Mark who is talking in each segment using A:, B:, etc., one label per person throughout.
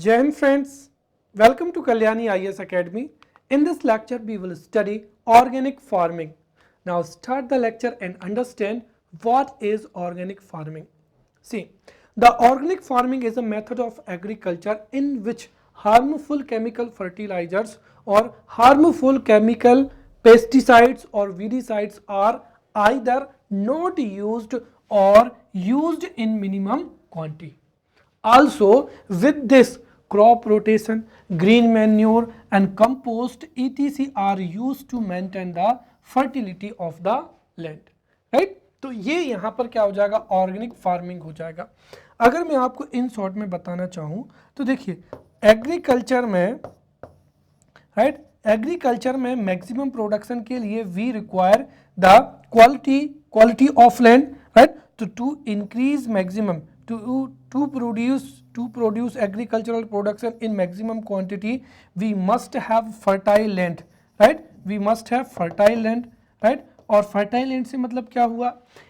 A: Jai Hind friends, welcome to Kalyani IS Academy. In this lecture we will study organic farming. Now start the lecture and understand what is organic farming. See, the organic farming is a method of agriculture in which harmful chemical fertilizers or harmful chemical pesticides or weedicides are either not used or used in minimum quantity. Also, with this, crop rotation, green manure and compost etc are used to maintain the fertility of the land. Right, तो ये यहाँ पर क्या हो जाएगा, organic farming हो जाएगा. अगर मैं आपको इन शॉर्ट में बताना चाहूँ तो देखिए एग्रीकल्चर में, राइट, एग्रीकल्चर में मैक्सिमम प्रोडक्शन के लिए we require the quality of land, right. तो to increase maximum to produce agricultural production in maximum quantity we must have fertile land, right. We must have fertile land, right. और fertile land से मतलब क्या हुआ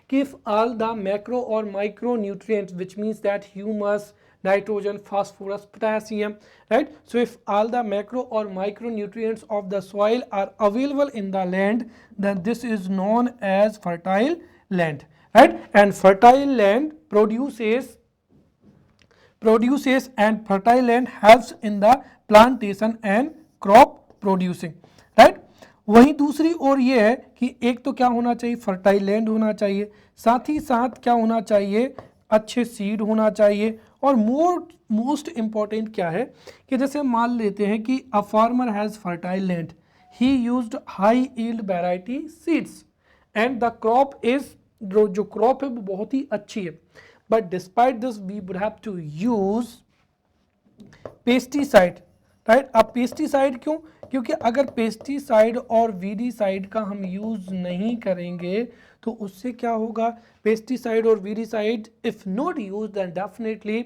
A: कि if all the macro or micro nutrients which means that humus, nitrogen, phosphorus, potassium, right. So if all the macro or micronutrients of the soil are available in the land, then this is known as fertile land, right. And fertile land produces and fertile land helps in the plantation and crop producing, right. वहीं दूसरी ओर ये है कि एक तो क्या होना चाहिए, फर्टाइल लैंड होना चाहिए, साथ ही साथ क्या होना चाहिए, अच्छे सीड होना चाहिए. और मोस्ट इंपॉर्टेंट क्या है कि जैसे मान लेते हैं कि a farmer has fertile land, he used high yield variety seeds and the crop is, जो क्रॉप है वो बहुत ही अच्छी है. But despite this, we would have to use pesticide, right. अब पेस्टिसाइड क्यों, क्योंकि अगर पेस्टिसाइड और वीडीसाइड का हम यूज नहीं करेंगे तो उससे क्या होगा, पेस्टिसाइड और weedicide if not use then definitely,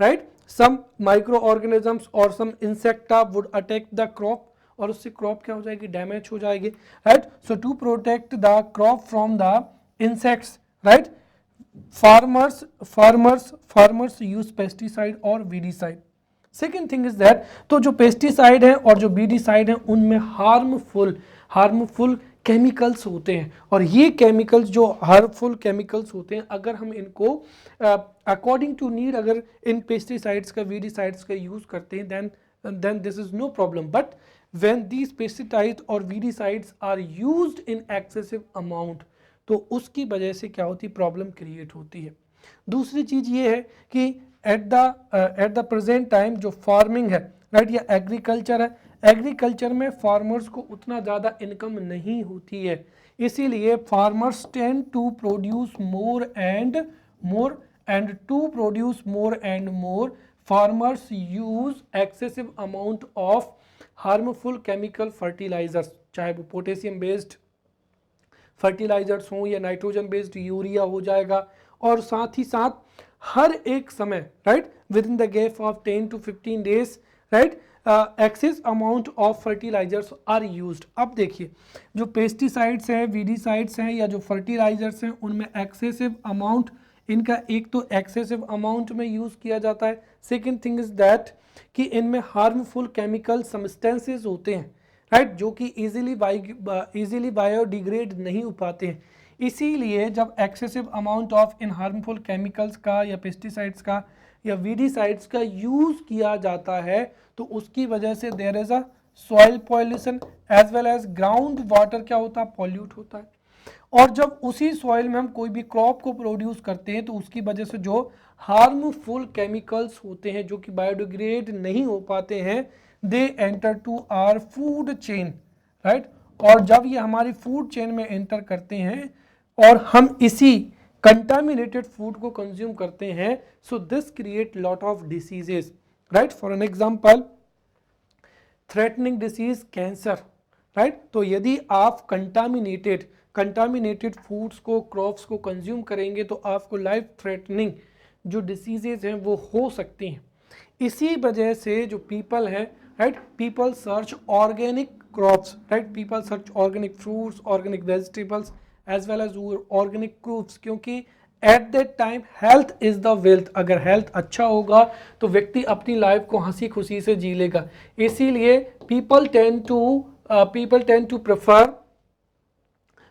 A: right, some microorganisms और some insects would attack the crop और उससे क्रॉप क्या हो जाएगी, डैमेज हो जाएगी, right. So to protect the crop from the insects, right, farmers use pesticide और weedicide. Second thing is that, तो जो पेस्टिसाइड है और जो weedicide है उनमें हार्मफुल केमिकल्स होते हैं और ये केमिकल्स जो हार्मफुल केमिकल्स होते हैं अगर हम इनको अकॉर्डिंग टू नीड अगर इन पेस्टिसाइड्स का weedicides का यूज करते हैं then this is no problem. But when these pesticides or weedicides are used in excessive amount तो उसकी वजह से क्या होती है, प्रॉब्लम क्रिएट होती है. दूसरी चीज ये है कि एट द प्रेजेंट टाइम जो फार्मिंग है, राइट, या एग्रीकल्चर है, एग्रीकल्चर में फार्मर्स को उतना ज़्यादा इनकम नहीं होती है, इसीलिए farmers tend to produce more and more farmers use excessive amount of harmful chemical fertilisers, चाहे वो पोटेशियम बेस्ड फर्टिलाइजर्स हों या नाइट्रोजन बेस्ड यूरिया हो जाएगा. और साथ ही साथ हर एक समय, right, within the gap of 10 to 15 days, right, excess amount of fertilisers are used. अब देखिए जो पेस्टिसाइड्स हैं, वीडीसाइड्स हैं या जो फर्टिलाइजर्स हैं उनमें एक्सेसिव अमाउंट, इनका एक तो एक्सेसिव अमाउंट में यूज़ किया जाता है. सेकेंड थिंग इज दैट कि इनमें हार्मफुल केमिकल सब्सटेंसेस होते हैं, राइट, जो कि इजीली बायोडिग्रेड नहीं हो पाते हैं. इसीलिए जब excessive amount of in harmful chemicals का या पेस्टिसाइड्स का या वीडीसाइड्स का यूज़ किया जाता है तो उसकी वजह से there is a soil pollution as well as ground water क्या होता है, पॉल्यूट होता है. और जब उसी सॉइल में हम कोई भी क्रॉप को प्रोड्यूस करते हैं तो उसकी वजह से जो हार्मफुल केमिकल्स होते हैं जो कि बायोडिग्रेड नहीं हो पाते हैं, they enter to our food chain, right. और जब ये हमारी फूड चेन में एंटर करते हैं और हम इसी कंटामिनेटेड फूड को कंज्यूम करते हैं, so this create lot of diseases, right. For an example threatening disease cancer, right. तो यदि आप कंटामिनेटेड फूड्स को, क्रॉप्स को कंज्यूम करेंगे तो आपको लाइफ थ्रेटनिंग जो डिसीजेज हैं वो हो सकती हैं. इसी वजह से जो पीपल हैं, right, people search organic crops, right, people search organic fruits, organic vegetables as well as organic crops, क्योंकि at that time health is the wealth, अगर हेल्थ अच्छा होगा तो व्यक्ति अपनी लाइफ को हंसी खुशी से जी लेगा। इसीलिए people tend to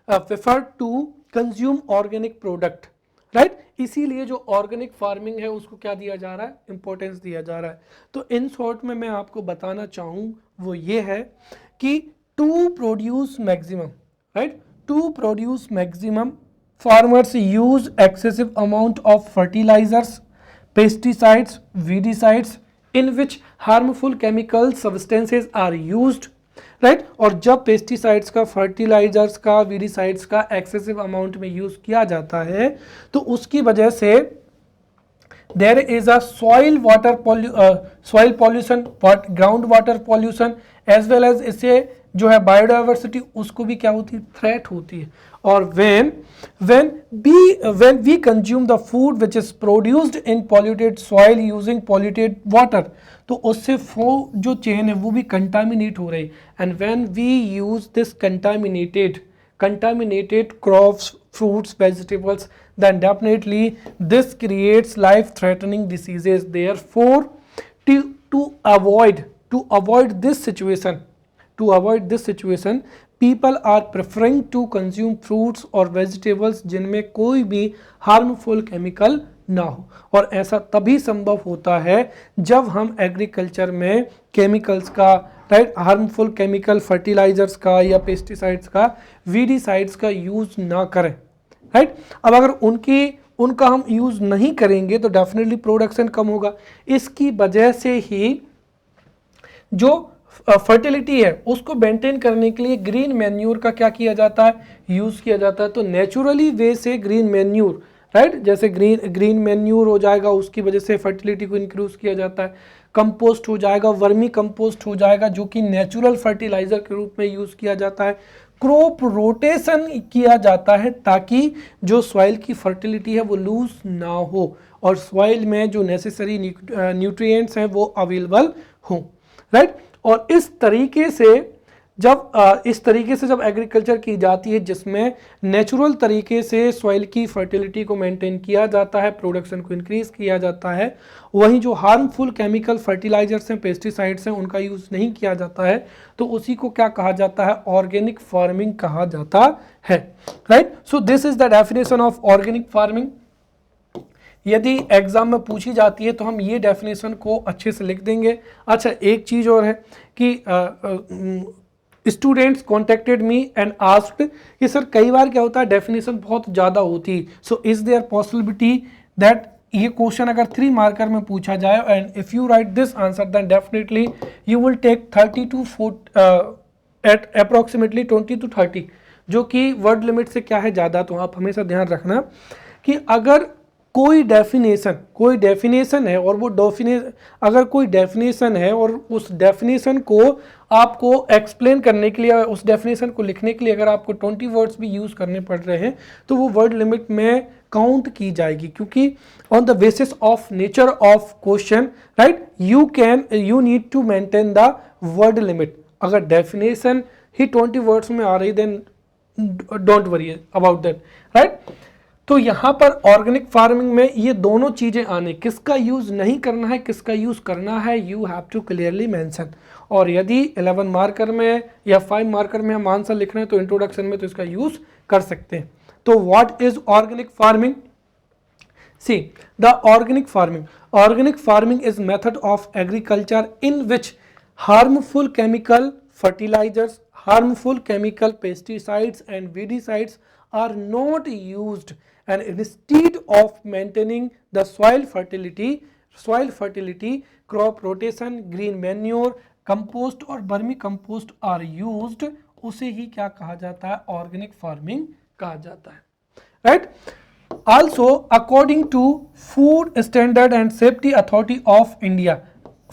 A: prefer to consume organic product, right. इसीलिए जो ऑर्गेनिक फार्मिंग है उसको क्या दिया जा रहा है, इंपॉर्टेंस दिया जा रहा है। तो इन शॉर्ट में मैं आपको बताना चाहूँ वो ये है कि to produce maximum, right, to produce maximum farmers use excessive amount of fertilizers, pesticides, weedicides in which harmful chemical substances are used, right. और जब पेस्टिसाइड्स का, फर्टिलाइजर्स का, वीडिसाइड्स का एक्सेसिव अमाउंट में यूज किया जाता है तो उसकी वजह से there is a soil pollution, ground water pollution, as well as इससे जो है बायोडाइवर्सिटी उसको भी क्या होती है, थ्रेट होती है। और when we consume the food which is produced in polluted soil using polluted water, तो उससे जो चेन है वो भी कंटामिनेट हो रही। And when we use this contaminated crops, fruits, vegetables, then definitely this creates life threatening diseases. Therefore to avoid this situation, people are preferring to consume fruits और vegetables जिनमें कोई भी हार्मफुल केमिकल ना हो। और ऐसा तभी संभव होता है जब हम एग्रीकल्चर में केमिकल्स का, राइट, हार्मफुल केमिकल फर्टिलाइजर्स का या पेस्टिसाइड्स का, वीडिसाइड्स का यूज ना करें, राइट। अब अगर उनका हम यूज नहीं करेंगे तो डेफिनेटली प्रोडक्शन कम होगा। इसकी वजह से ही जो फर्टिलिटी है उसको मेंटेन करने के लिए ग्रीन मैन्यूर का क्या किया जाता है, यूज किया जाता है। तो नेचुरली वे से ग्रीन मैन्यूर, राइट, जैसे ग्रीन मैन्यूर हो जाएगा, उसकी वजह से फर्टिलिटी को इंक्रीज किया जाता है। कंपोस्ट हो जाएगा, वर्मी कंपोस्ट हो जाएगा जो कि नेचुरल फर्टिलाइजर के रूप में यूज किया जाता है। क्रॉप रोटेशन किया जाता है ताकि जो सॉइल की फर्टिलिटी है वो लूज ना हो और सॉइल में जो नेसेसरी न्यूट्रिएंट्स हैं वो अवेलेबल हों, राइट। और इस तरीके से जब एग्रीकल्चर की जाती है जिसमें नेचुरल तरीके से सॉइल की फर्टिलिटी को मेंटेन किया जाता है, प्रोडक्शन को इंक्रीज किया जाता है, वहीं जो हार्मफुल केमिकल फर्टिलाइजर्स हैं, पेस्टिसाइड्स हैं, उनका यूज नहीं किया जाता है, तो उसी को क्या कहा जाता है, ऑर्गेनिक फार्मिंग कहा जाता है, right. So this is the definition of organic farming. यदि एग्जाम में पूछी जाती है तो हम ये डेफिनेशन को अच्छे से लिख देंगे। अच्छा, एक चीज़ और है कि students contacted me and asked कि सर कई बार क्या होता है डेफिनेशन बहुत ज़्यादा होती है, so is there possibility that ये क्वेश्चन अगर 3 मार्कर में पूछा जाए and if you write this answer then definitely you will take 30 to 40 at approximately 20 to 30, जो कि वर्ड लिमिट से क्या है ज़्यादा। तो आप हमेशा ध्यान रखना कि अगर कोई डेफिनेशन है और वो अगर कोई डेफिनेशन है और उस डेफिनेशन को आपको एक्सप्लेन करने के लिए, उस डेफिनेशन को लिखने के लिए अगर आपको 20 वर्ड्स भी यूज़ करने पड़ रहे हैं तो वो वर्ड लिमिट में काउंट की जाएगी, क्योंकि on the basis of nature of question, right, you need to maintain the word limit. अगर डेफिनेशन ही 20 वर्ड्स में आ रही then don't worry about that, right. तो यहाँ पर ऑर्गेनिक फार्मिंग में ये दोनों चीज़ें आने, किसका यूज़ नहीं करना है, किसका यूज़ करना है, you have to clearly mention. और यदि 11 मार्कर में या 5 मार्कर में हम आंसर लिख रहे हैं तो इंट्रोडक्शन में तो इसका यूज़ कर सकते हैं। तो what is organic farming? See the organic farming is method of agriculture in which harmful chemical fertilisers, harmful chemical pesticides and weedicides are not used, and instead of maintaining the soil fertility, crop rotation, green manure, compost और vermi compost are used, उसे ही क्या कहा जाता है, organic farming कहा जाता है, right. Also according to food standard and safety authority of India,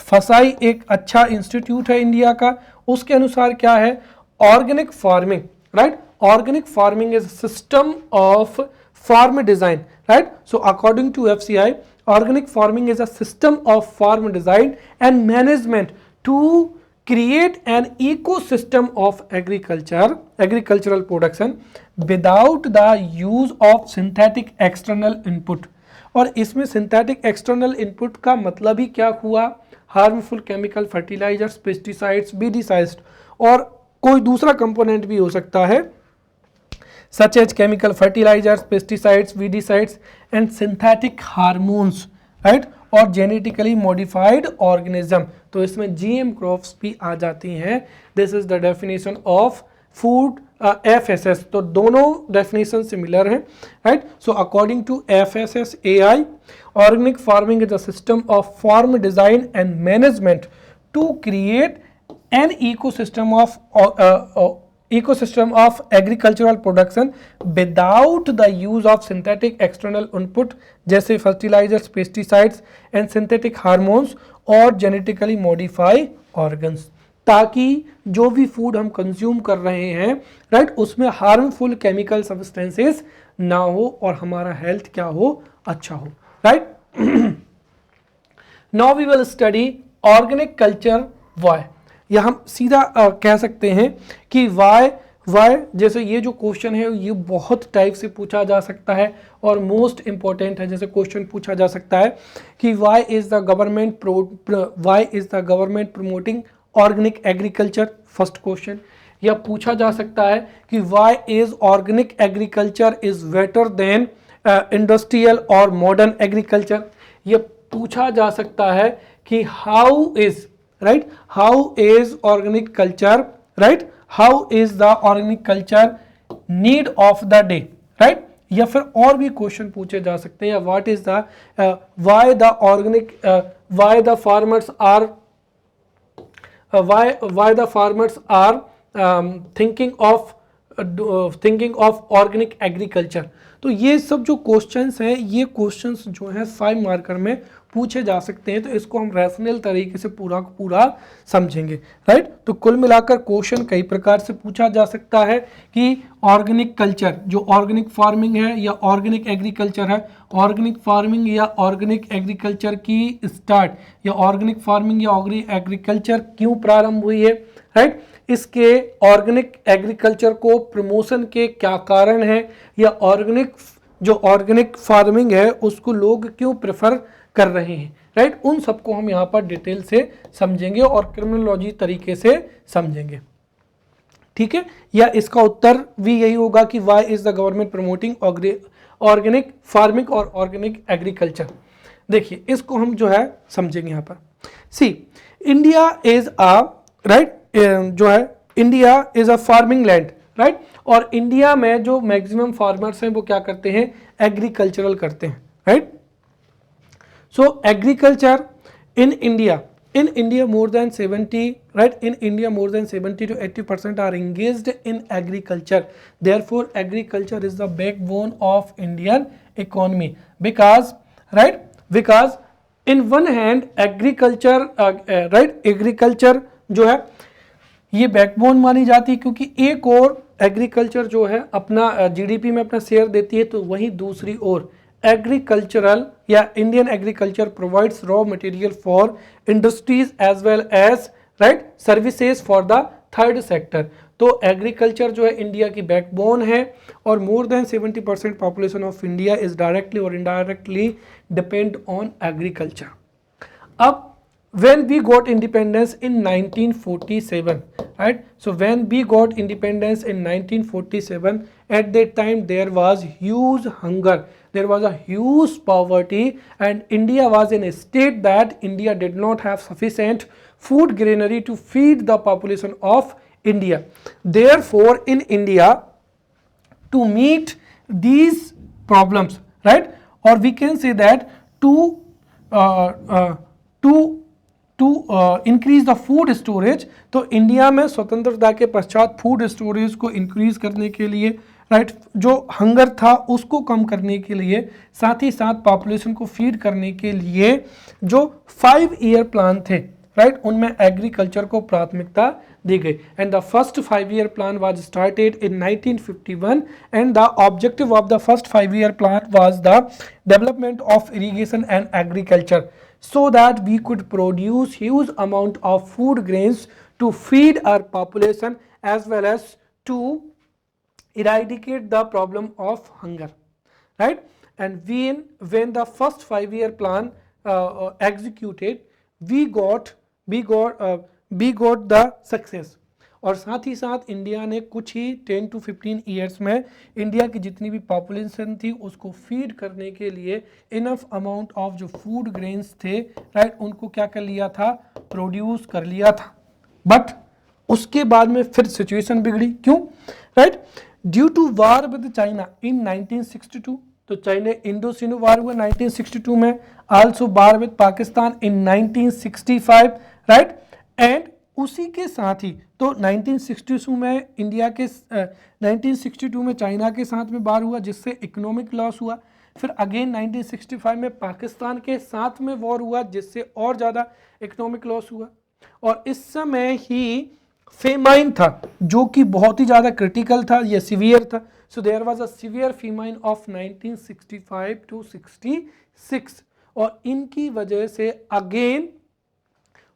A: फसाई एक अच्छा इंस्टीट्यूट है इंडिया का, उसके अनुसार क्या है, organic farming, right, organic farming is a system of farm design, right? So according to FCI, organic farming is a system of farm design and management to create an ecosystem of agricultural production without the use of synthetic external input। और इसमें synthetic external input का मतलब ही क्या हुआ, harmful chemical fertilizers, pesticides, बीडिसाइड्स और कोई दूसरा component भी हो सकता है such as chemical fertilizers, pesticides, weedicides and synthetic hormones, right, और genetically modified organism। तो इसमें GM crops भी आ जाती हैं। This is the definition of food FSS। तो दोनों definition similar हैं, right? So according to FSS AI, organic farming is a system of farm design and management to create an ecosystem of agricultural production without the use of synthetic external input जैसे fertilizers, pesticides and synthetic hormones और genetically modified organs, ताकि जो भी food हम consume कर रहे हैं, right, उसमें हार्मफुल केमिकल सब्सटेंसेस ना हो और हमारा हेल्थ क्या हो, अच्छा हो, right. Now we will study organic culture why. या हम सीधा कह सकते हैं कि वाई जैसे ये जो क्वेश्चन है ये बहुत टाइप से पूछा जा सकता है और मोस्ट इंपॉर्टेंट है। जैसे क्वेश्चन पूछा जा सकता है कि why is the government promoting organic agriculture, first question. या पूछा जा सकता है कि why is organic agriculture is better than industrial और मॉडर्न एग्रीकल्चर। ये पूछा जा सकता है कि how is organic culture, right, how is the organic culture need of the day, right. या फिर और भी क्वेश्चन पूछे जा सकते हैं, what is the why the farmers are thinking of organic agriculture। तो ये सब जो क्वेश्चंस हैं, ये क्वेश्चंस जो हैं 5 मार्कर में पूछे जा सकते हैं। तो इसको हम रैशनल तरीके से पूरा समझेंगे, राइट। तो कुल मिलाकर क्वेश्चन कई प्रकार से पूछा जा सकता है कि ऑर्गेनिक कल्चर जो ऑर्गेनिक फार्मिंग है या ऑर्गेनिक एग्रीकल्चर है, ऑर्गेनिक फार्मिंग या ऑर्गेनिक एग्रीकल्चर की स्टार्ट या ऑर्गेनिक फार्मिंग या ऑर्गेनिक एग्रीकल्चर क्यों प्रारंभ हुई है, राइट। इसके ऑर्गेनिक एग्रीकल्चर को प्रमोशन के क्या कारण हैं, या ऑर्गेनिक फार्मिंग है उसको लोग क्यों प्रेफर कर रहे हैं, राइट। उन सबको हम यहाँ पर डिटेल से समझेंगे और क्रिमिनोलॉजी तरीके से समझेंगे, ठीक है। या इसका उत्तर भी यही होगा कि why is the government promoting organic farming और ऑर्गेनिक एग्रीकल्चर। देखिए इसको हम जो है समझेंगे यहाँ पर। सी इंडिया इज अ राइट जो है India is a farming land, right. और इंडिया में जो मैक्सिमम फार्मर्स हैं वो क्या करते हैं, एग्रीकल्चरल करते हैं, right. So agriculture in India more than 70 right, in India more than 70 to 80% are engaged in agriculture। Therefore agriculture is the backbone of Indian economy because in one hand agriculture agriculture जो है ये backbone मानी जाती है, क्योंकि एक और agriculture जो है अपना जीडीपी में अपना शेयर देती है, तो वहीं दूसरी ओर एग्रीकल्चरल या Indian agriculture provides raw material for industries as well as right services for the third sector. तो एग्रीकल्चर जो है इंडिया की बैकबोन है और more than 70% population of India is directly और इनडायरेक्टली डिपेंड ऑन एग्रीकल्चर। अब when we got independence in 1947, right, so when we got independence in 1947, at that time there was huge hunger, there was a huge poverty, and India was in a state that India did not have sufficient food granary to feed the population of India। Therefore in India, to meet these problems, right, or we can say that to increase the food storage, तो India में स्वतंत्रता के पश्चात food storage को increase करने के लिए, right, जो हंगर था उसको कम करने के लिए, साथ ही साथ पॉपुलेशन को फीड करने के लिए जो 5 ईयर प्लान थे, राइट, उनमें एग्रीकल्चर को प्राथमिकता दी गई। And the first 5 year plan was started in 1951 and the objective of the first 5 year plan was the development of irrigation and agriculture so that we could produce huge amount of food grains to feed our population as well as to eradicate the problem of hunger, right? And when the first 5-year plan executed, we got the success. और साथ ही साथ India ने कुछ ही 10 to 15 years में India की जितनी भी पॉपुलेशन थी उसको फीड करने के लिए इनफ अमाउंट ऑफ जो फूड ग्रेन्स थे, राइट, उनको क्या कर लिया था, प्रोड्यूस कर लिया था. बट उसके बाद में फिर सिचुएशन बिगड़ी. क्यों? Right, due to war with China in 1962. तो चाइना इंडो सिनो वार हुआ 1962 में. Also war with Pakistan in 1965, right. And उसी के साथ ही तो 1962 में इंडिया के 1962 में चाइना के साथ में वार हुआ जिससे इकोनॉमिक लॉस हुआ. फिर अगेन 1965 में पाकिस्तान के साथ में वॉर हुआ जिससे और ज़्यादा इकोनॉमिक लॉस हुआ. और इस समय ही फेमाइन था जो कि बहुत ही ज़्यादा क्रिटिकल था, यह सीवियर था. So there was a severe famine of 1965 to 66. और इनकी वजह से अगेन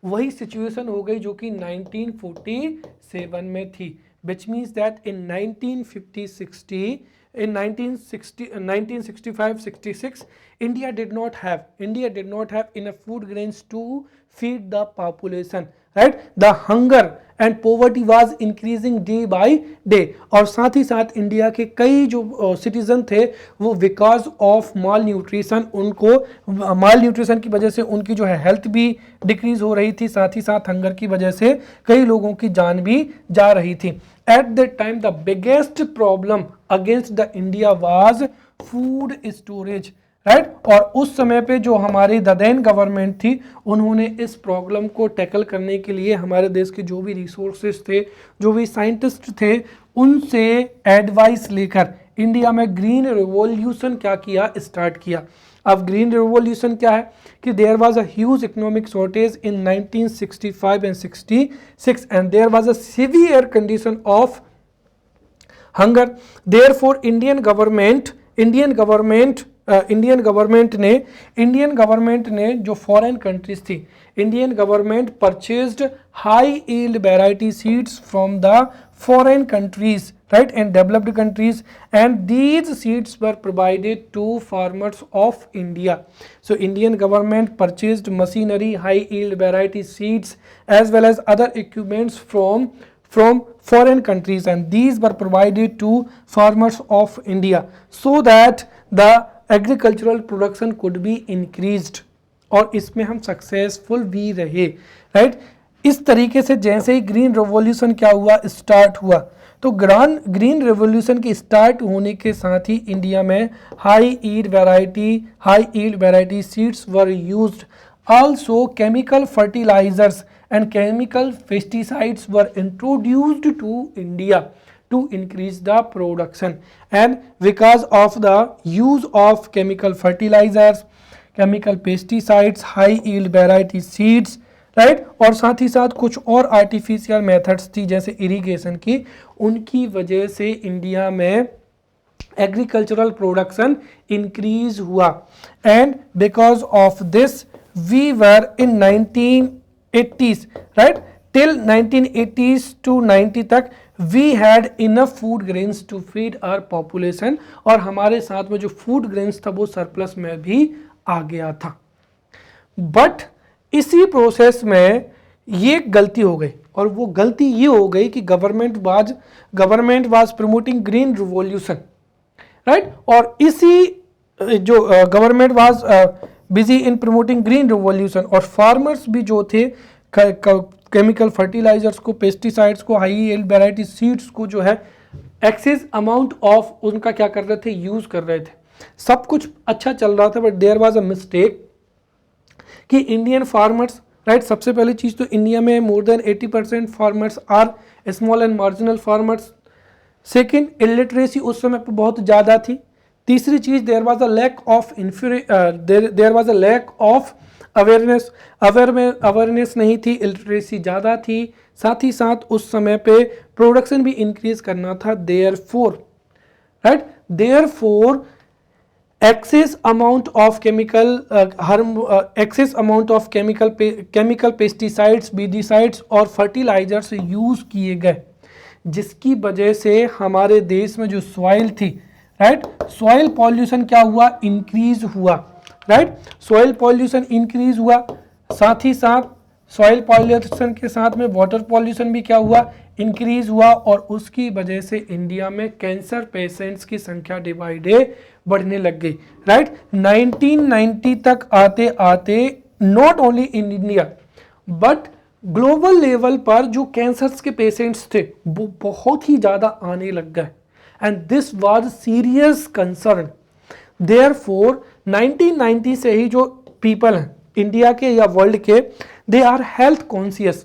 A: वही सिचुएशन हो गई जो कि 1947 में थी. Which means that in 1965-66 India did not have enough food grains to feed the population, right? The hunger and poverty was increasing day by day. और साथ ही साथ इंडिया के कई जो सिटीजन थे वो बिकॉज ऑफ माल न्यूट्रिशन, उनको माल न्यूट्रिशन की वजह से उनकी जो है हेल्थ भी डिक्रीज हो रही थी, साथ ही साथ हंगर की वजह से कई लोगों की जान भी जा रही थी. Eight that time the biggest problem against the India was food storage, right. और उस समय पे जो हमारी द देन गवर्नमेंट थी उन्होंने इस प्रॉब्लम को टैकल करने के लिए हमारे देश के जो भी रिसोर्सेज थे, जो भी साइंटिस्ट थे, उनसे एडवाइस लेकर इंडिया में ग्रीन रिवॉल्यूशन क्या किया, स्टार्ट किया. अब ग्रीन रिवॉल्यूशन क्या है कि there was a huge economic shortage in 1965 and 66 and there was a severe condition of hunger. Therefore Indian government ने जो फॉरेन कंट्रीज थी, Indian government purchased high yield variety seeds from the foreign countries, right, and developed countries, and these seeds were provided to farmers of India. So Indian government purchased machinery, high yield variety seeds as well as other equipments from foreign countries, and these were provided to farmers of India so that the agricultural production could be increased. और इसमें हम successful भी रहे, right. इस तरीके से जैसे ही green revolution क्या हुआ, स्टार्ट हुआ, तो ग्रीन रेवोल्यूशन के स्टार्ट होने के साथ ही इंडिया में high yield variety seeds were used. Also chemical fertilizers and chemical pesticides were introduced to India to increase the production. And because of the use of chemical fertilizers, chemical pesticides, high yield variety seeds, right, और साथ ही साथ कुछ और artificial methods थी जैसे irrigation की, उनकी वजह से इंडिया में एग्रीकल्चरल प्रोडक्शन इंक्रीज हुआ. And because of this we were in 1980s, right, till 1980s to 90 तक we had enough food grains to feed our population. और हमारे साथ में जो फूड ग्रेन्स था वो सरप्लस में भी आ गया था. बट इसी प्रोसेस में ये गलती हो गई, और वो गलती ये हो गई कि government was promoting green revolution, right. और इसी जो government was busy in promoting green revolution, और फार्मर्स भी जो थे केमिकल फर्टिलाइजर्स को, पेस्टिसाइड्स को, हाई यील्ड वैरायटी सीड्स को जो है एक्सेस अमाउंट ऑफ उनका क्या कर रहे थे, यूज कर रहे थे. सब कुछ अच्छा चल रहा था, but there was a mistake कि इंडियन फार्मर्स, राइट, सबसे पहली चीज़ तो इंडिया में more than 80% farmers are small and marginal farmers. Second, illiteracy उस समय पर बहुत ज़्यादा थी. तीसरी चीज़, there was a lack of awareness नहीं थी, इलिटरेसी ज़्यादा थी. साथ ही साथ उस समय पे प्रोडक्शन भी इंक्रीज करना था. Therefore excess amount of chemical pesticides, weedicides और fertilizers यूज किए गए, जिसकी वजह से हमारे देश में जो सॉइल थी, राइट, सॉइल पॉल्यूशन क्या हुआ, इंक्रीज हुआ, राइट, सॉइल पॉल्यूशन इंक्रीज हुआ, साथ ही साथ सॉइल पॉल्यूशन के साथ में वाटर पॉल्यूशन भी क्या हुआ, इंक्रीज हुआ, और उसकी वजह से इंडिया में कैंसर पेशेंट्स की संख्या डे बाय डे बढ़ने लग गई, राइट। 1990 तक आते आते not only in India but global level पर जो कैंसर्स के पेशेंट्स थे वो बहुत ही ज़्यादा आने लग गए, and this was serious concern. Therefore 1990 से ही जो पीपल हैं इंडिया के या वर्ल्ड के, they are health conscious,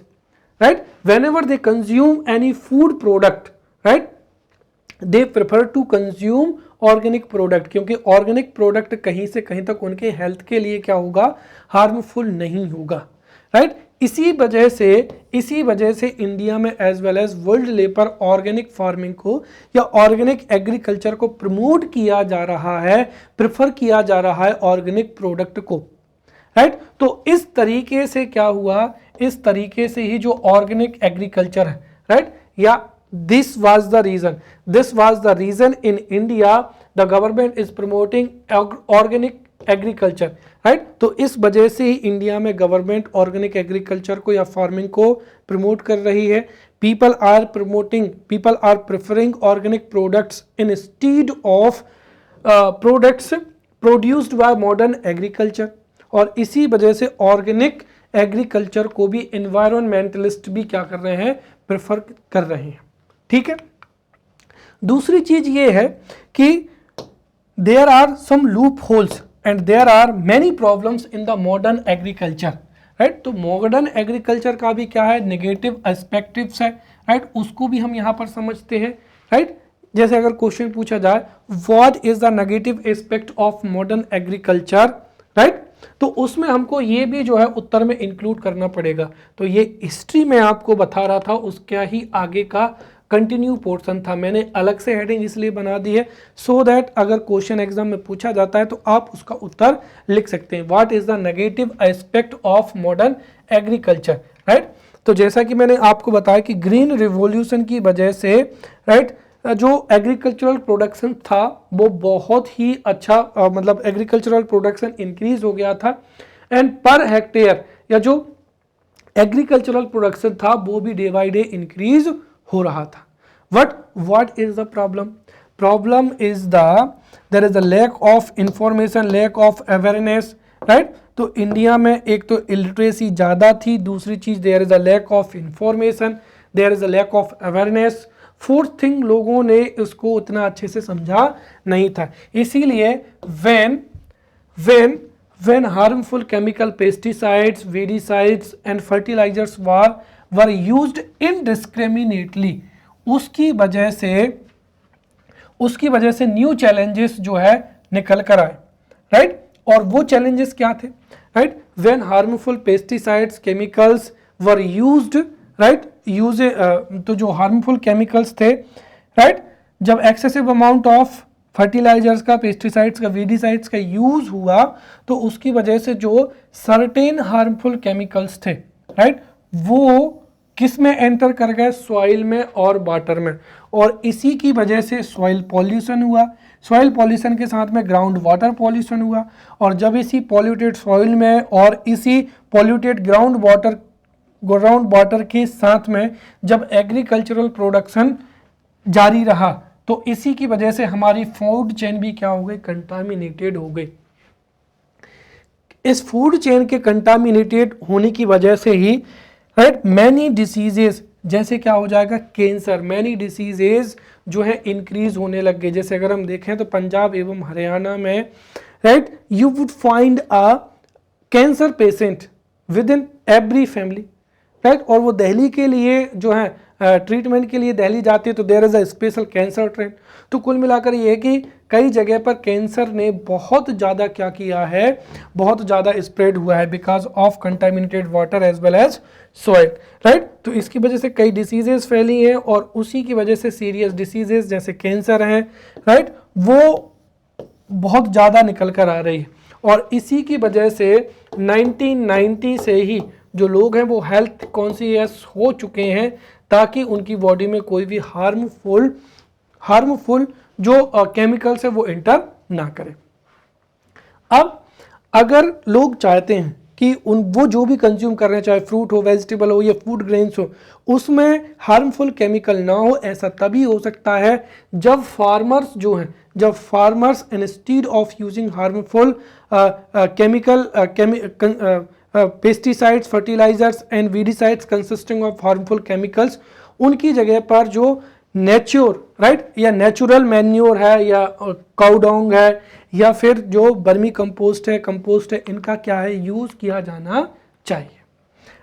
A: right, whenever they consume any food product, right, they prefer to consume organic product, क्योंकि ऑर्गेनिक प्रोडक्ट कहीं से कहीं तक उनके हेल्थ के लिए क्या होगा, हार्मफुल नहीं होगा, राइट। इसी वजह से इंडिया में as well as world level पर ऑर्गेनिक फार्मिंग को या ऑर्गेनिक एग्रीकल्चर को प्रमोट किया जा रहा है, प्रेफर किया जा रहा है ऑर्गेनिक प्रोडक्ट को, राइट। तो इस तरीके से क्या हुआ, इस तरीके से ही जो ऑर्गेनिक एग्रीकल्चर है, राइट, या this was the reason in India the government is promoting organic agriculture, right। तो इस वजह से ही इंडिया में गवर्नमेंट ऑर्गेनिक एग्रीकल्चर को या फार्मिंग को प्रमोट कर रही है। people are preferring organic products instead of products produced by modern agriculture, और इसी वजह से ऑर्गेनिक एग्रीकल्चर को भी एनवायरमेंटलिस्ट भी क्या कर रहे हैं, प्रेफर कर रहे हैं, ठीक है। दूसरी चीज ये है कि there are some loopholes and there are many problems in the modern agriculture, right. तो मॉडर्न एग्रीकल्चर का भी क्या है, नेगेटिव एस्पेक्टिव्स है, राइट, उसको भी हम यहां पर समझते हैं, राइट। जैसे अगर क्वेश्चन पूछा जाए what is the negative aspect of modern agriculture, right, तो उसमें हमको ये भी जो है उत्तर में इंक्लूड करना पड़ेगा। तो ये हिस्ट्री में आपको बता रहा था, उसका ही आगे का कंटिन्यू पोर्शन था, मैंने अलग से हेडिंग इसलिए बना दी है सो दैट अगर क्वेश्चन एग्जाम में पूछा जाता है तो आप उसका उत्तर लिख सकते हैं, what is the negative aspect of modern agriculture, right. तो जैसा कि मैंने आपको बताया कि ग्रीन रिवॉल्यूशन की वजह से, राइट, जो एग्रीकल्चरल प्रोडक्शन था वो बहुत ही अच्छा, मतलब एग्रीकल्चरल प्रोडक्शन इंक्रीज हो गया था, एंड पर हेक्टेयर या जो एग्रीकल्चरल प्रोडक्शन था वो भी डे बाय डे इंक्रीज हो रहा था। What is the problem is there is the lack of information, lack of awareness, right. तो इंडिया में एक तो इलिटरेसी ज़्यादा थी, दूसरी चीज there is a lack of information, there is a lack of awareness, fourth thing लोगों ने इसको उतना अच्छे से समझा नहीं था, इसीलिए when harmful chemical pesticides, weedicides and fertilizers were used indiscriminately, उसकी वजह से न्यू चैलेंजेस जो है निकल कर आए, राइट। और वो चैलेंजेस क्या थे, right, when harmful pesticides, chemicals were used, right, तो जो हार्मफुल केमिकल्स थे, राइट, जब एक्सेसिव अमाउंट ऑफ फर्टिलाइजर्स का, पेस्टिसाइड्स का, वीडिसाइड्स का यूज हुआ तो उसकी वजह से जो सर्टेन हार्मफुल केमिकल्स थे, राइट, वो किस में एंटर कर गए, सॉइल में और वाटर में, और इसी की वजह से सॉइल पॉल्यूशन हुआ, सॉइल पॉल्यूशन के साथ में ग्राउंड वाटर पॉल्यूशन हुआ, और जब इसी पॉल्यूटेड सॉइल में और इसी पॉल्यूटेड ग्राउंड वाटर के साथ में जब एग्रीकल्चरल प्रोडक्शन जारी रहा तो इसी की वजह से हमारी फूड चेन भी क्या हो गई, कंटामिनेटेड हो गई। इस फूड चेन के कंटामिनेटेड होने की वजह से ही, राइट, मैनी डिसीजेस, जैसे क्या हो जाएगा, कैंसर, मैनी डिसीजेस जो है इंक्रीज होने लग गए। जैसे अगर हम देखें तो पंजाब एवं हरियाणा में, right, you would find a cancer patient with in every family, right, और वो दिल्ली के लिए जो है ट्रीटमेंट के लिए दिल्ली जाती है तो there is a special cancer train. तो कुल मिलाकर ये है कि कई जगह पर कैंसर ने बहुत ज़्यादा क्या किया है, बहुत ज़्यादा स्प्रेड हुआ है because of contaminated water as well as soil, right. तो इसकी वजह से कई डिसीजेज फैली हैं और उसी की वजह से सीरियस डिसीजेज जैसे कैंसर हैं, राइट, वो बहुत ज़्यादा निकल कर आ रही है, और इसी की वजह से 1990 से ही जो लोग हैं वो हेल्थ कॉन्शियस हो चुके हैं, ताकि उनकी बॉडी में कोई भी हार्मफुल जो केमिकल्स है वो एंटर ना करे। अब अगर लोग चाहते हैं कि वो जो भी कंज्यूम कर रहे हैं, चाहे फ्रूट हो, वेजिटेबल हो या फूड ग्रेन्स हो, उसमें हार्मफुल केमिकल ना हो, ऐसा तभी हो सकता है जब farmers instead of using harmful pesticides, fertilizers and weedicides consisting of harmful chemicals, उनकी जगह पर जो नेचुरल मैन्योर है या काउडोंग है या फिर जो बर्मी कंपोस्ट है, इनका क्या है, यूज किया जाना चाहिए,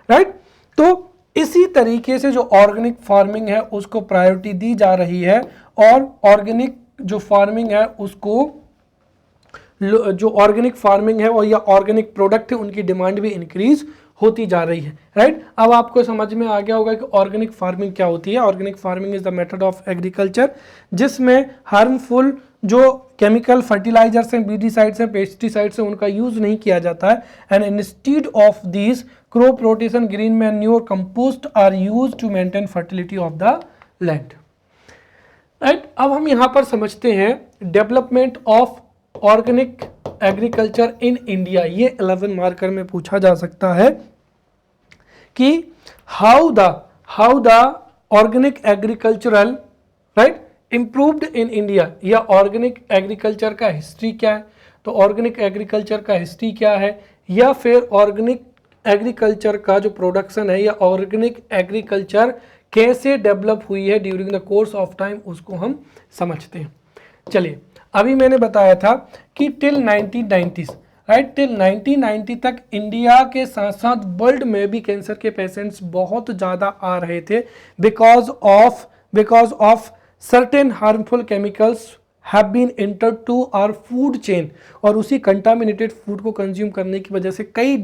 A: राइट। तो इसी तरीके से जो ऑर्गेनिक फार्मिंग है उसको प्रायोरिटी दी जा रही है, और ऑर्गेनिक जो फार्मिंग है उसको, जो ऑर्गेनिक फार्मिंग है और या ऑर्गेनिक प्रोडक्ट है, उनकी डिमांड भी इंक्रीज होती जा रही है, राइट। अब आपको समझ में आ गया होगा कि ऑर्गेनिक फार्मिंग क्या होती है। Organic farming is the method of agriculture जिसमें हार्मफुल जो केमिकल फर्टिलाइजर्स हैं, बीडिसाइड्स हैं, पेस्टिसाइड्स हैं, उनका यूज नहीं किया जाता है, and instead of this crop rotation, green manure, compost are used to maintain fertility of the land, right. अब हम यहाँ पर समझते हैं development of organic agriculture in India. ये 11 मार्कर में पूछा जा सकता है कि how the organic agricultural, right, improved in India, या ऑर्गेनिक एग्रीकल्चर का हिस्ट्री क्या है। तो ऑर्गेनिक एग्रीकल्चर का हिस्ट्री क्या है, या फिर ऑर्गेनिक एग्रीकल्चर का जो प्रोडक्शन है या ऑर्गेनिक एग्रीकल्चर कैसे डेवलप हुई है during the course of time, उसको हम समझते हैं। चलिए, अभी मैंने बताया था कि टिल 1990s, राइट, टिल 1990 तक इंडिया के साथ साथ वर्ल्ड में भी कैंसर के पेशेंट्स बहुत ज़्यादा आ रहे थे, because of certain harmful chemicals have been entered to our food chain, और उसी कंटामिनेटेड फूड को कंज्यूम करने की वजह से कई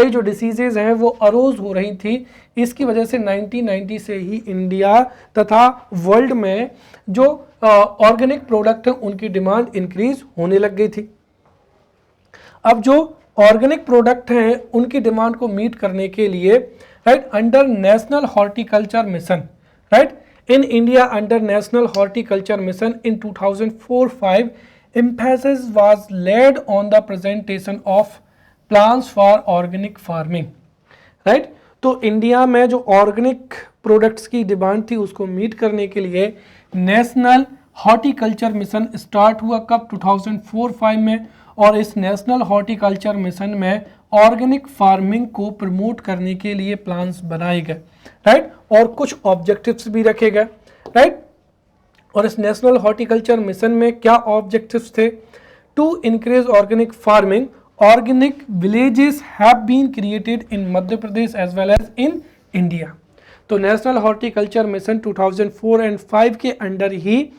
A: जो डिसीजेज हैं वो अरोज हो रही थी। इसकी वजह से 1990 से ही इंडिया तथा वर्ल्ड में जो ऑर्गेनिक प्रोडक्ट हैं उनकी डिमांड इंक्रीज होने लग गई थी। अब जो ऑर्गेनिक प्रोडक्ट हैं उनकी डिमांड को मीट करने के लिए, right, under national horticulture mission, right, in India under National Horticulture Mission in 2004-05, emphasis was laid on the presentation of plans for organic farming, right। तो इंडिया में जो ऑर्गेनिक प्रोडक्ट्स की डिमांड थी उसको मीट करने के लिए नेशनल हॉर्टिकल्चर मिशन स्टार्ट हुआ कब, 2004-05 में, और इस नेशनल हॉर्टिकल्चर मिशन में ऑर्गेनिक फार्मिंग को प्रमोट करने के लिए प्लान्स बनाए गए, राइट, और कुछ ऑब्जेक्टिव्स भी रखे गए, राइट। और इस नेशनल हॉर्टिकल्चर मिशन में क्या ऑब्जेक्टिव्स थे, to increase organic farming, organic villages have been created in Madhya Pradesh as well as in India. तो नेशनल हॉर्टिकल्चर मिशन 2004 एंड 5 के अंडर ही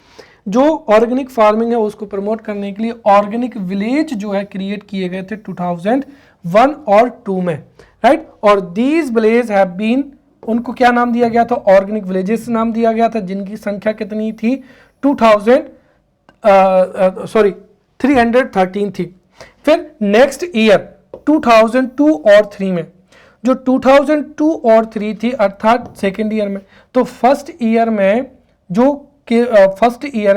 A: जो ऑर्गेनिक फार्मिंग है उसको प्रमोट करने के लिए ऑर्गेनिक विलेज जो है क्रिएट किए गए थे 2001 और 2 में, राइट। और दीज विलेज हैव बीन, उनको क्या नाम दिया गया था, ऑर्गेनिक विलेजेस नाम दिया गया था, जिनकी संख्या कितनी थी, 313 थी। फिर नेक्स्ट ईयर 2002 और 3 में, जो 2002 और 3 थी अर्थात सेकेंड ईयर में, तो फर्स्ट ईयर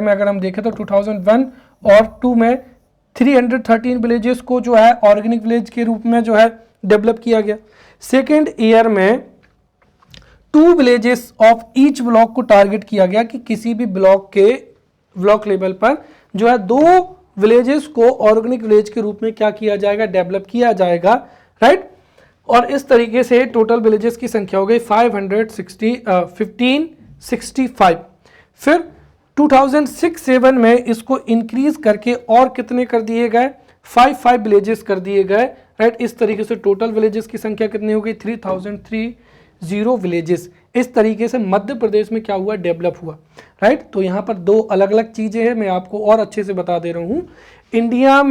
A: में अगर हम देखें तो 2001 और 2 में 313 विलेजेस को जो है ऑर्गेनिक विलेज के रूप में जो है डेवलप किया गया। सेकेंड ईयर में 2 विलेजेस ऑफ ईच ब्लॉक को टारगेट किया गया कि किसी भी ब्लॉक लेवल पर जो है 2 विलेजेस को ऑर्गेनिक विलेज के रूप में क्या किया जाएगा, डेवलप किया जाएगा, राइट। और इस तरीके से टोटल विलेजेस की संख्या हो गई 1565। फिर 2006-07 में इसको इंक्रीज करके और कितने कर दिए गए, 5 विलेजेस कर दिए गए, राइट। इस तरीके से टोटल विलेजेस की संख्या कितनी हो गई, 3030 विलेजेस। इस तरीके से मध्य प्रदेश में क्या हुआ, डेवलप हुआ, राइट। तो यहाँ पर 2 अलग अलग चीजें हैं, मैं आपको और अच्छे से बता दे रहा हूँ। इंडिया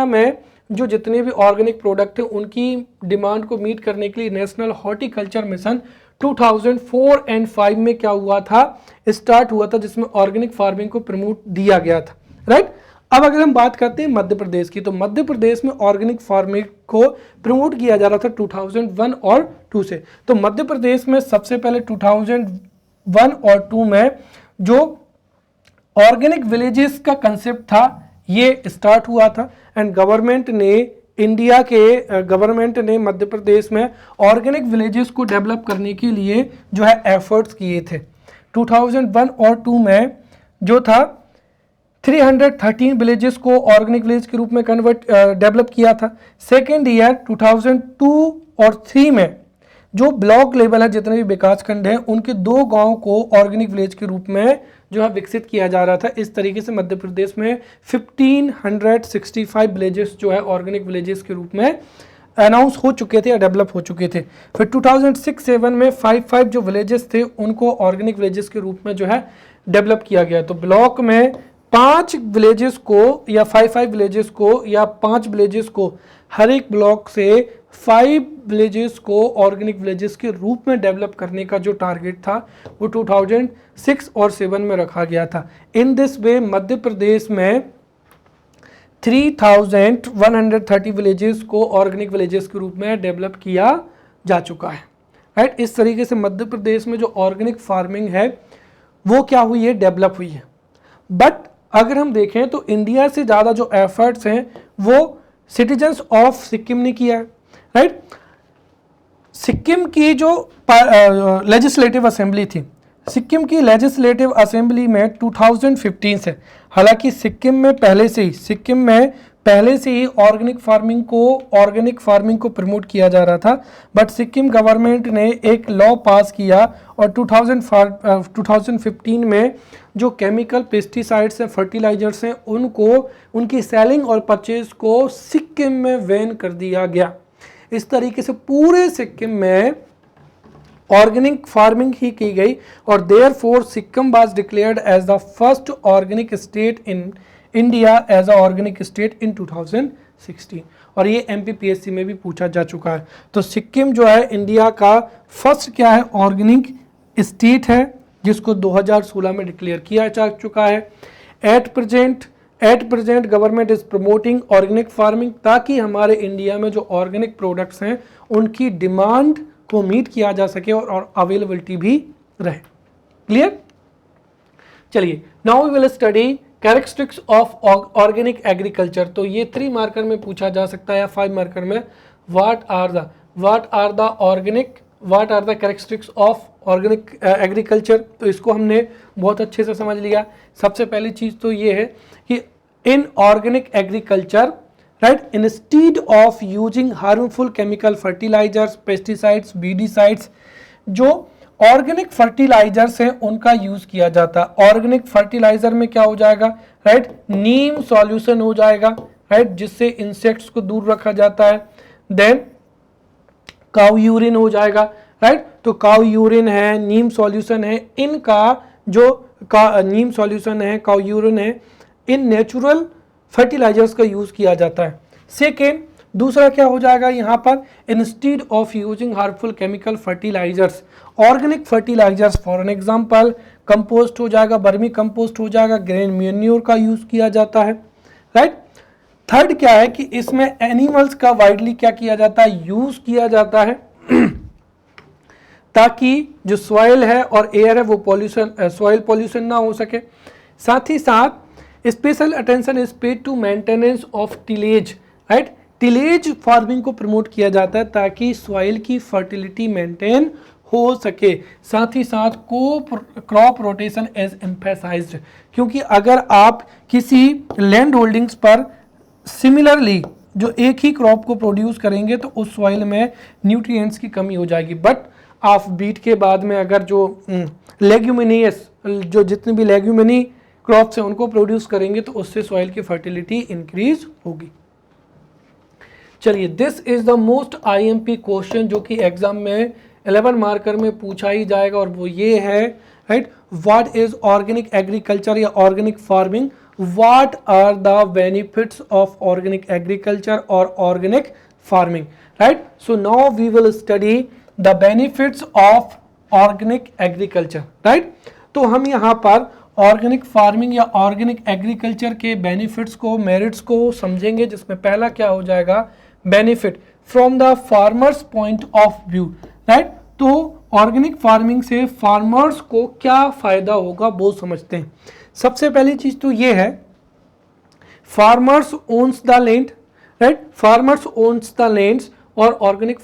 A: में जो जितने भी ऑर्गेनिक प्रोडक्ट हैं उनकी डिमांड को मीट करने के लिए नेशनल हॉर्टिकल्चर मिशन 2004 एंड 5 में क्या हुआ था, स्टार्ट हुआ था, जिसमें ऑर्गेनिक फार्मिंग को प्रमोट दिया गया था, राइट। अब अगर हम बात करते हैं मध्य प्रदेश की, तो मध्य प्रदेश में ऑर्गेनिक फार्मिंग को प्रमोट किया जा रहा था 2001 और 2 से। तो मध्य प्रदेश में सबसे पहले 2001 और 2 में जो ऑर्गेनिक विलेजेस का कंसेप्ट था ये स्टार्ट हुआ था, एंड गवर्नमेंट ने, इंडिया के गवर्नमेंट ने मध्य प्रदेश में ऑर्गेनिक विलेजेस को डेवलप करने के लिए जो है एफर्ट्स किए थे। 2001 और 2 में जो था 313 विलेजेस को ऑर्गेनिक विलेज के रूप में डेवलप किया था। सेकेंड ईयर 2002 और 3 में जो ब्लॉक लेवल है, जितने भी विकास खंड हैं, उनके 2 गांव को ऑर्गेनिक विलेज के रूप में जो है विकसित किया जा रहा था। इस तरीके से मध्य प्रदेश में 1565 विलेजेस जो है ऑर्गेनिक विलेजेस के रूप में अनाउंस हो चुके थे या डेवलप हो चुके थे। फिर 2006-7 में 55 जो विलेजेस थे उनको ऑर्गेनिक विलेजेस के रूप में जो है डेवलप किया गया। तो ब्लॉक में 5 विलेजेस को या 55 विलेजेस को या 5 विलेजेस को, हर एक ब्लॉक से 5 विलेजेस को ऑर्गेनिक विलेजेस के रूप में डेवलप करने का जो टारगेट था वो 2006 और 7 में रखा गया था। इन दिस वे मध्य प्रदेश में 3130 विलेजेस को ऑर्गेनिक विलेजेस के रूप में डेवलप किया जा चुका है, राइट। इस तरीके से मध्य प्रदेश में जो ऑर्गेनिक फार्मिंग है वो क्या हुई है, डेवलप हुई है। बट अगर हम देखें तो इंडिया से ज़्यादा जो एफर्ट्स हैं वो सिटीजन्स ऑफ सिक्किम ने किया है, राइट। सिक्किम की जो लेजिस्लेटिव असेंबली थी, सिक्किम की लेजिस्लेटिव असेंबली में 2015 से, हालांकि सिक्किम में पहले से ही ऑर्गेनिक फार्मिंग को प्रमोट किया जा रहा था, बट सिक्किम गवर्नमेंट ने एक लॉ पास किया और 2015 में जो केमिकल पेस्टिसाइड्स हैं, फर्टिलाइजर्स हैं, उनकी सेलिंग और परचेज को सिक्किम में बैन कर दिया गया। इस तरीके से पूरे सिक्किम में ऑर्गेनिक फार्मिंग ही की गई और therefore Sikkim was declared as the first organic state in India as a organic state in 2016, और ये MPPSC में भी पूछा जा चुका है। तो सिक्किम जो है इंडिया का फर्स्ट क्या है, ऑर्गेनिक स्टेट है, जिसको 2016 में डिक्लेयर किया जा चुका है। At present government is promoting organic farming, ताकि हमारे इंडिया में जो ऑर्गेनिक प्रोडक्ट्स हैं उनकी डिमांड को मीट किया जा सके और अवेलेबिलिटी भी रहे। क्लियर? चलिए, now we will study characteristics of organic agriculture. तो ये 3 मार्कर में पूछा जा सकता है या 5 मार्कर में। What are the characteristics of organic agriculture. तो इसको हमने बहुत अच्छे से समझ लिया। सबसे पहली चीज तो ये है कि in organic agriculture, right, instead of using harmful chemical fertilizers, pesticides, weedicides, जो ऑर्गेनिक फर्टिलाइजर्स हैं उनका यूज किया जाता है। ऑर्गेनिक फर्टिलाइजर में क्या हो जाएगा, राइट, नीम सॉल्यूशन हो जाएगा, राइट, जिससे इंसेक्ट्स को दूर रखा जाता है। देन काउ यूरिन हो जाएगा, राइट। तो काउ यूरिन है, नीम सॉल्यूशन है, इनका जो नीम सॉल्यूशन है, काउ यूरिन है, इन नेचुरल फर्टिलाइजर्स का यूज किया जाता है। सेकेंड, दूसरा क्या हो जाएगा यहाँ पर, instead of using harmful chemical fertilizers, organic fertilizers, for an example compost हो जाएगा, वर्मी कंपोस्ट हो जाएगा, ग्रेन मैन्योर का यूज किया जाता है, राइट। थर्ड क्या है कि इसमें एनिमल्स का वाइडली क्या किया जाता है, यूज किया जाता है, ताकि जो सॉइल है और एयर है वो सॉइल पॉल्यूशन ना हो सके। साथ ही साथ special attention is paid to maintenance of tillage, right. Tillage farming को प्रमोट किया जाता है ताकि सॉइल की फर्टिलिटी मेंटेन हो सके। साथ ही साथ क्रॉप रोटेशन इज एम्फेसाइज्ड, क्योंकि अगर आप किसी लैंड होल्डिंग्स पर सिमिलरली जो एक ही क्रॉप को प्रोड्यूस करेंगे तो उस सॉइल में न्यूट्रिएंट्स की कमी हो जाएगी। बट आप बीट के बाद में अगर जो लेग्यूमिनियस, जो जितने भी लेग्यूमिनी क्रॉप्स हैं उनको प्रोड्यूस करेंगे तो उससे सॉइल की फर्टिलिटी इंक्रीज होगी। चलिए, this is the most IMP question जो कि एग्जाम में 11 मार्कर में पूछा ही जाएगा, और वो ये है, right, what is organic agriculture या organic farming, what are the benefits of organic agriculture और organic farming, right. So now we will study the benefits of organic agriculture, right. तो हम यहाँ पर ऑर्गेनिक फार्मिंग या ऑर्गेनिक एग्रीकल्चर के benefits को, merits को समझेंगे, जिसमें पहला क्या हो जाएगा, benefit from the farmers point of view, right. तो ऑर्गेनिक फार्मिंग से फार्मर्स को क्या फायदा होगा वो समझते हैं। सबसे पहली चीज तो ये है, farmers owns the land, right, farmers owns the lands, और ऑर्गेनिक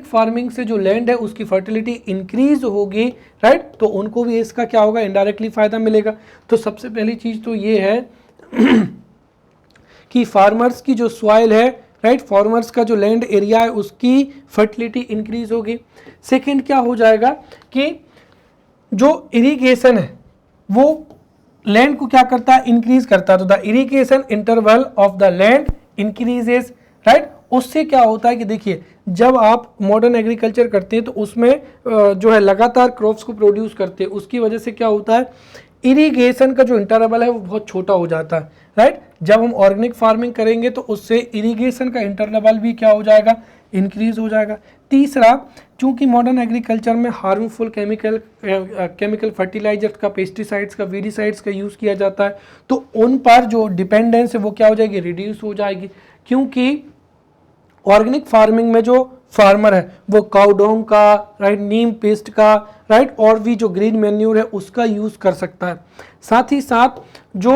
A: फार्मिंग से जो लैंड है उसकी फर्टिलिटी इंक्रीज होगी, राइट, तो उनको भी इसका क्या होगा, इनडायरेक्टली फायदा मिलेगा। तो सबसे पहली चीज तो ये है कि फार्मर्स की जो सॉइल है, राइट, फार्मर्स का जो लैंड एरिया है उसकी फर्टिलिटी इंक्रीज होगी। सेकंड क्या हो जाएगा कि जो इरिगेशन है वो लैंड को क्या करता है, इंक्रीज करता है, तो the irrigation interval of the land increases, right. उससे क्या होता है कि देखिए, जब आप मॉडर्न एग्रीकल्चर करते हैं तो उसमें जो है लगातार क्रॉप्स को प्रोड्यूस करते हैं, उसकी वजह से क्या होता है, इरिगेशन का जो इंटरवल है वो बहुत छोटा हो जाता है, राइट। जब हम ऑर्गेनिक फार्मिंग करेंगे तो उससे इरिगेशन का इंटरवल भी क्या हो जाएगा, इंक्रीज हो जाएगा। तीसरा, चूंकि मॉडर्न एग्रीकल्चर में हार्मफुल केमिकल फर्टिलाइजर्स का, पेस्टिसाइड्स का, वीडिसाइड्स का यूज़ किया जाता है, तो उन पर जो डिपेंडेंस है वो क्या हो जाएगी, रिड्यूस हो जाएगी। क्योंकि ऑर्गेनिक फार्मिंग में जो फार्मर है वो काउडोंग का, राइट, नीम पेस्ट का, राइट, और भी जो ग्रीन मैन्यूर है उसका यूज़ कर सकता है। साथ ही साथ जो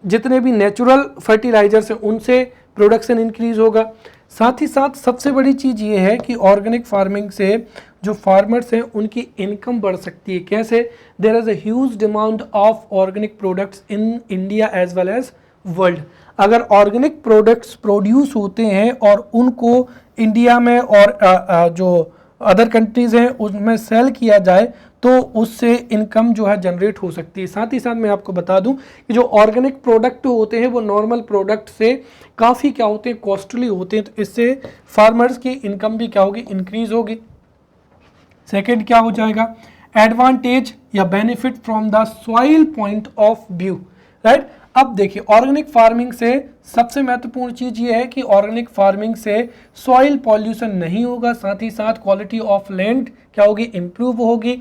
A: जितने भी नेचुरल फर्टिलाइजर्स हैं उनसे प्रोडक्शन इंक्रीज होगा। साथ ही साथ सबसे बड़ी चीज़ ये है कि ऑर्गेनिक फार्मिंग से जो फार्मर्स हैं उनकी इनकम बढ़ सकती है। कैसे? There is a huge demand of organic products in India as well as world. अगर ऑर्गेनिक प्रोडक्ट्स प्रोड्यूस होते हैं और उनको इंडिया में और जो अदर कंट्रीज़ हैं उसमें सेल किया जाए तो उससे इनकम जो है जनरेट हो सकती है। साथ ही साथ मैं आपको बता दूं कि जो ऑर्गेनिक प्रोडक्ट होते हैं वो नॉर्मल प्रोडक्ट से काफ़ी क्या होते हैं, कॉस्टली होते हैं, तो इससे फार्मर्स की इनकम भी क्या होगी, इंक्रीज होगी। सेकेंड क्या हो जाएगा, एडवांटेज या benefit from the soil point of view, right. अब देखिए, ऑर्गेनिक फार्मिंग से सबसे महत्वपूर्ण चीज ये है कि ऑर्गेनिक फार्मिंग से सॉइल पॉल्यूशन नहीं होगा, साथ ही साथ क्वालिटी ऑफ लैंड क्या होगी, इंप्रूव होगी।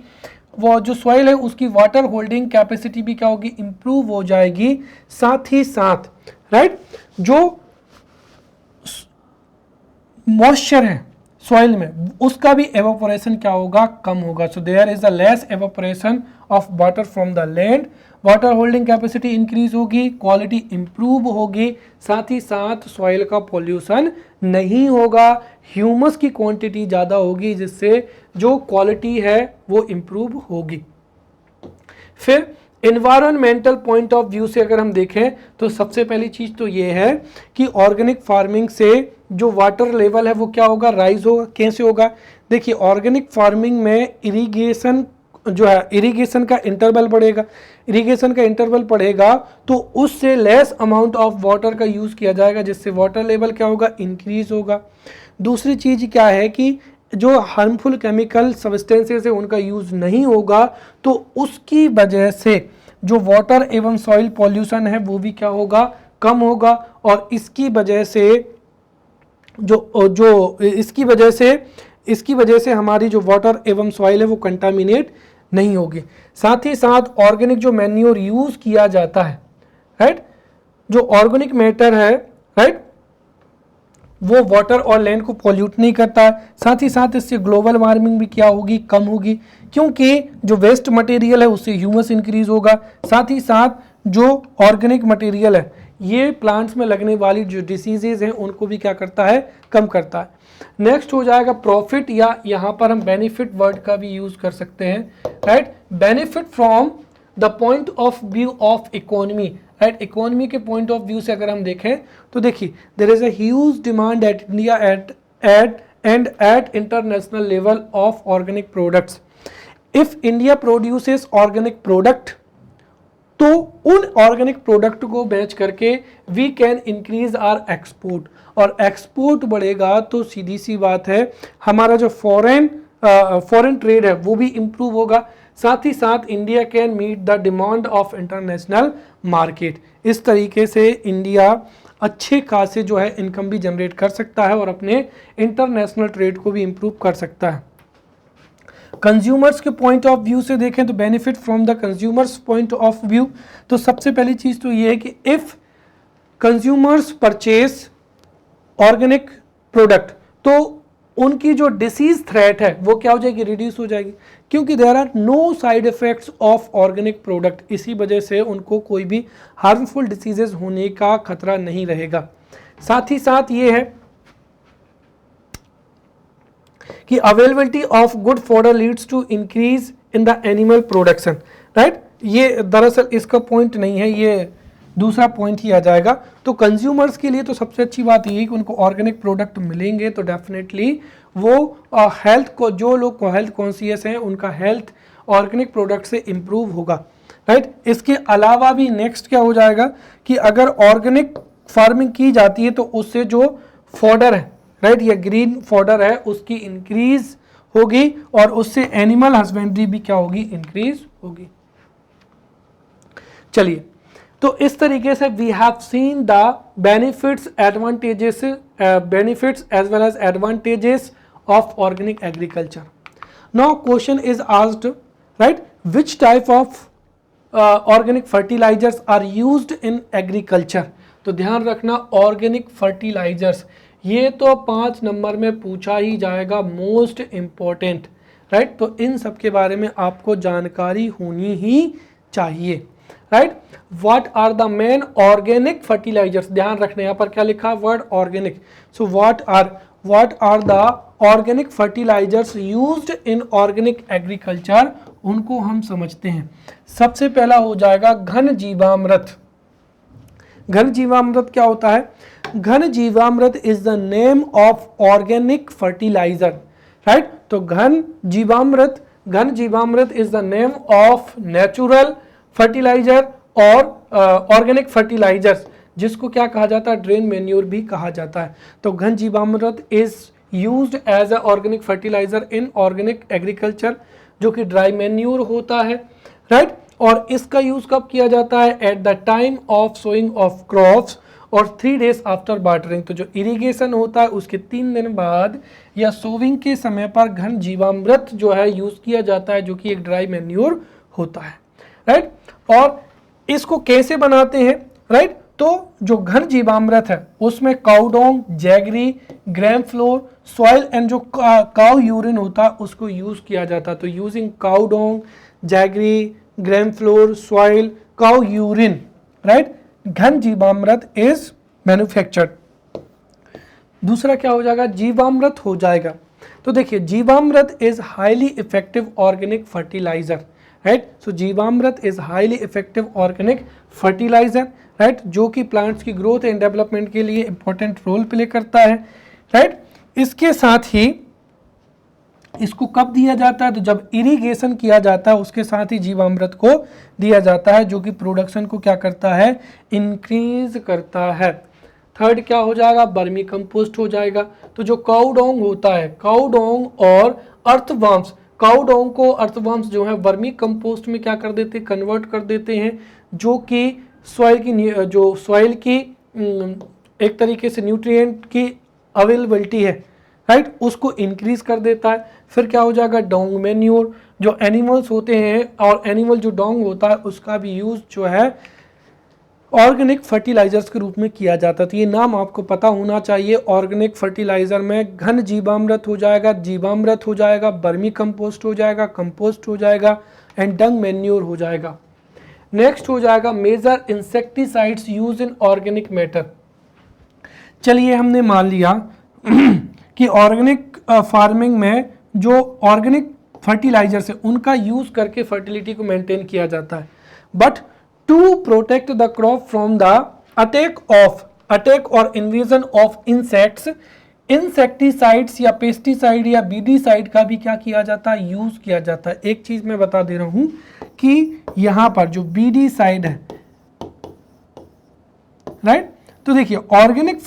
A: वो जो सॉइल है उसकी वाटर होल्डिंग कैपेसिटी भी क्या होगी, इंप्रूव हो जाएगी। साथ ही साथ, राइट, जो मॉइस्चर है सॉइल में उसका भी एवापोरेशन क्या होगा, कम होगा। So there is a less evaporation of water from the land, water holding capacity increase होगी, क्वालिटी इंप्रूव होगी, साथ ही साथ सॉइल का पॉल्यूशन नहीं होगा, ह्यूमस की क्वांटिटी ज़्यादा होगी जिससे जो क्वालिटी है वो इंप्रूव होगी। फिर एनवायरमेंटल पॉइंट ऑफ व्यू से अगर हम देखें तो सबसे पहली चीज़ तो ये है कि ऑर्गेनिक फार्मिंग से जो वाटर लेवल है वो क्या होगा, राइज होगा। कैसे होगा, देखिए, ऑर्गेनिक फार्मिंग में इरिगेशन जो है, इरिगेशन का इंटरवल बढ़ेगा, इरिगेशन का इंटरवल बढ़ेगा तो उससे लेस अमाउंट ऑफ वाटर का यूज़ किया जाएगा जिससे वाटर लेवल क्या होगा, इंक्रीज होगा। दूसरी चीज़ क्या है कि जो हार्मफुल केमिकल सब्सटेंसेस है उनका यूज़ नहीं होगा, तो उसकी वजह से जो वाटर एवं सॉइल पॉल्यूशन है वो भी क्या होगा, कम होगा। और इसकी वजह से हमारी जो वाटर एवं सॉइल है वो कंटामिनेट नहीं होगी। साथ ही साथ ऑर्गेनिक जो मैन्योर यूज किया जाता है, राइट, जो ऑर्गेनिक मैटर है, राइट, वो वाटर और लैंड को पॉल्यूट नहीं करता। साथ ही साथ इससे ग्लोबल वार्मिंग भी क्या होगी, कम होगी, क्योंकि जो वेस्ट मटेरियल है उससे ह्यूमस इंक्रीज होगा। साथ ही साथ जो ऑर्गेनिक मटेरियल है ये प्लांट्स में लगने वाली जो डिसीजेज हैं उनको भी क्या करता है, कम करता है। नेक्स्ट हो जाएगा प्रॉफिट, या यहाँ पर हम बेनिफिट वर्ड का भी यूज कर सकते हैं, right. Benefit from the point of view of economy, right, economy के पॉइंट ऑफ व्यू से अगर हम देखें तो देखिए, there is a huge demand at India at international level of organic products. If India produces organic product, तो उन organic product को बेच करके we can increase our export, और एक्सपोर्ट बढ़ेगा तो सीधी सी बात है हमारा जो फॉरेन ट्रेड है वो भी इंप्रूव होगा। साथ ही साथ India can meet the demand of international market. इस तरीके से इंडिया अच्छे खासे जो है इनकम भी जनरेट कर सकता है और अपने इंटरनेशनल ट्रेड को भी इंप्रूव कर सकता है। कंज्यूमर्स के पॉइंट ऑफ व्यू से देखें तो benefit from the consumers point of view, तो सबसे पहली चीज तो ये है कि if consumers purchase organic product तो उनकी जो डिसीज थ्रेट है वो क्या हो जाएगी, रिड्यूस हो जाएगी, क्योंकि there are no side effects of organic product, इसी वजह से उनको कोई भी हार्मफुल डिसीजेज होने का खतरा नहीं रहेगा। साथ ही साथ ये है कि availability of good fodder leads to increase in the animal production, right. ये दरअसल इसका पॉइंट नहीं है, ये दूसरा पॉइंट ही आ जाएगा। तो कंज्यूमर्स के लिए तो सबसे अच्छी बात यही कि उनको ऑर्गेनिक प्रोडक्ट मिलेंगे तो डेफिनेटली वो हेल्थ को, जो लोग को हेल्थ कॉन्शियस हैं उनका हेल्थ ऑर्गेनिक प्रोडक्ट से इम्प्रूव होगा, राइट। इसके अलावा भी नेक्स्ट क्या हो जाएगा कि अगर ऑर्गेनिक फार्मिंग की जाती है तो उससे जो फॉडर है, राइट, या ग्रीन फॉडर है उसकी इंक्रीज होगी और उससे एनिमल हस्बेंड्री भी क्या होगी, इंक्रीज होगी। चलिए, तो इस तरीके से we have seen the benefits advantages benefits as well as advantages of organic agriculture. Now question is asked, right, which type of organic fertilizers are used in agriculture. तो ध्यान रखना ऑर्गेनिक फर्टिलाइजर्स ये तो 5 नंबर में पूछा ही जाएगा, most important, right. तो इन सब के बारे में आपको जानकारी होनी ही चाहिए, right. What are the main organic fertilizers, ध्यान रखना यहाँ पर क्या लिखा है, word organic. So what are the organic fertilizers used in organic agriculture, उनको हम समझते हैं। सबसे पहला हो जाएगा घन जीवामृत। घन जीवामृत क्या होता है, Ghan Jeevamrut is the name of organic fertilizer, right. तो Ghan Jeevamrut is the name of natural fertilizer और ऑर्गेनिक फर्टिलाइजर्स, जिसको क्या कहा जाता है, ड्रेन मैन्योर भी कहा जाता है। तो Ghan Jeevamrut is used as a organic fertilizer in organic agriculture, जो कि ड्राई मैन्योर होता है, राइट। और इसका यूज कब किया जाता है, at the time of sowing of crops और 3 days आफ्टर वाटरिंग। तो जो इरिगेशन होता है उसके 3 दिन बाद या सोविंग के समय पर घन जीवामृत जो है यूज किया जाता है, जो कि एक ड्राई मैन्योर होता है, राइट। और इसको कैसे बनाते हैं, राइट। तो जो घन जीवामृत है उसमें cow dung, jaggery, gram flour, soil and जो काउ यूरिन होता है उसको यूज किया जाता है। तो using cow dung, jaggery, gram flour, soil, cow urine, right, Ghan Jeevamrut is manufactured. दूसरा क्या हो जाएगा, जीवामृत हो जाएगा। तो देखिए Jeevamrut is highly effective organic fertilizer, right. So Jeevamrut is highly effective organic fertilizer, right, जो कि प्लांट्स की ग्रोथ एंड डेवलपमेंट के लिए इंपॉर्टेंट रोल प्ले करता है, राइट। इसके साथ ही इसको कब दिया जाता है, तो जब इरिगेशन किया जाता है उसके साथ ही जीवामृत को दिया जाता है, जो कि प्रोडक्शन को क्या करता है, इंक्रीज करता है। थर्ड क्या हो जाएगा, बर्मी कंपोस्ट हो जाएगा। तो जो काउडोंग होता है, काउडोंग और अर्थवर्म्स, काउडोंग को अर्थवर्म्स जो है वर्मी कंपोस्ट में क्या कर देते हैं, कन्वर्ट कर देते हैं, जो कि सॉइल की एक तरीके से न्यूट्रिएंट की अवेलेबिलिटी है, राइट, उसको इंक्रीज कर देता है। फिर क्या हो जाएगा, डोंग मैन्योर, जो एनिमल्स होते हैं और एनिमल जो डोंग होता है उसका भी यूज जो है ऑर्गेनिक फर्टिलाइजर्स के रूप में किया जाता है। तो ये नाम आपको पता होना चाहिए। ऑर्गेनिक फर्टिलाइजर में घन जीवामृत हो जाएगा, जीवामृत हो जाएगा, बर्मी कंपोस्ट हो जाएगा, कंपोस्ट हो जाएगा एंड डंग मैन्योर हो जाएगा। नेक्स्ट हो जाएगा major insecticides use in organic matter. चलिए हमने मान लिया कि ऑर्गेनिक फार्मिंग में जो ऑर्गेनिक फर्टिलाइजर्स है उनका यूज करके फर्टिलिटी को मेंटेन किया जाता है, but to protect the crop from the attack और इन्वेजन ऑफ इंसेक्ट्स, इंसेक्टिसाइड्स या पेस्टिसाइड या बीडीसाइड का भी क्या किया जाता है, यूज किया जाता है। एक चीज मैं बता दे रहा हूं कि यहां पर जो बीडीसाइड है, राइट, तो देखिए ऑर्गेनिक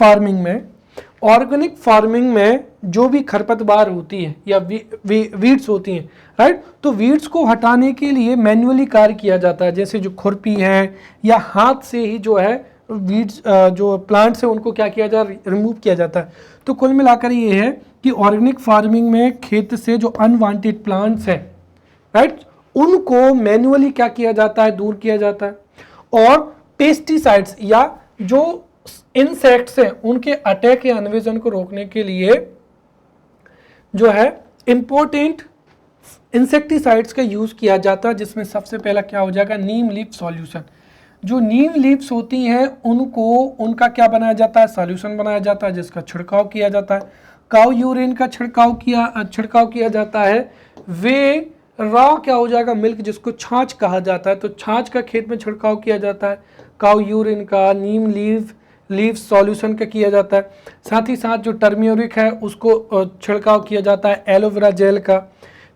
A: फार्मिंग में जो भी खरपतवार होती है या वीड्स होती हैं, राइट, तो वीड्स को हटाने के लिए मैन्युअली कार्य किया जाता है, जैसे जो खुरपी है या हाथ से ही जो है वीड्स जो प्लांट्स है उनको क्या किया जाता है, रिमूव किया जाता है। तो कुल मिलाकर ये है कि ऑर्गेनिक फार्मिंग में खेत से जो अनवांटेड प्लांट्स हैं, राइट, उनको मैन्युअली क्या किया जाता है, दूर किया जाता है। और पेस्टिसाइड्स या जो इंसेक्ट्स हैं उनके अटैक या इन्वेजन को रोकने के लिए जो है इंपॉर्टेंट इंसेक्टिसाइड्स का यूज किया जाता है, जिसमें सबसे पहला क्या हो जाएगा, नीम लीफ सॉल्यूशन। जो नीम लीव्स होती हैं उनको उनका क्या बनाया जाता है, सॉल्यूशन बनाया जाता है, जिसका छिड़काव किया जाता है। काऊ यूरिन का छिड़काव किया जाता है। वे रॉ क्या हो जाएगा, मिल्क, जिसको छाछ कहा जाता है, तो छाछ का खेत में छिड़काव किया जाता है। काऊ यूरिन का, नीम लीव सॉल्यूशन का किया जाता है। साथ ही साथ जो टर्मरिक है उसको छिड़काव किया जाता है, एलोवेरा जेल का।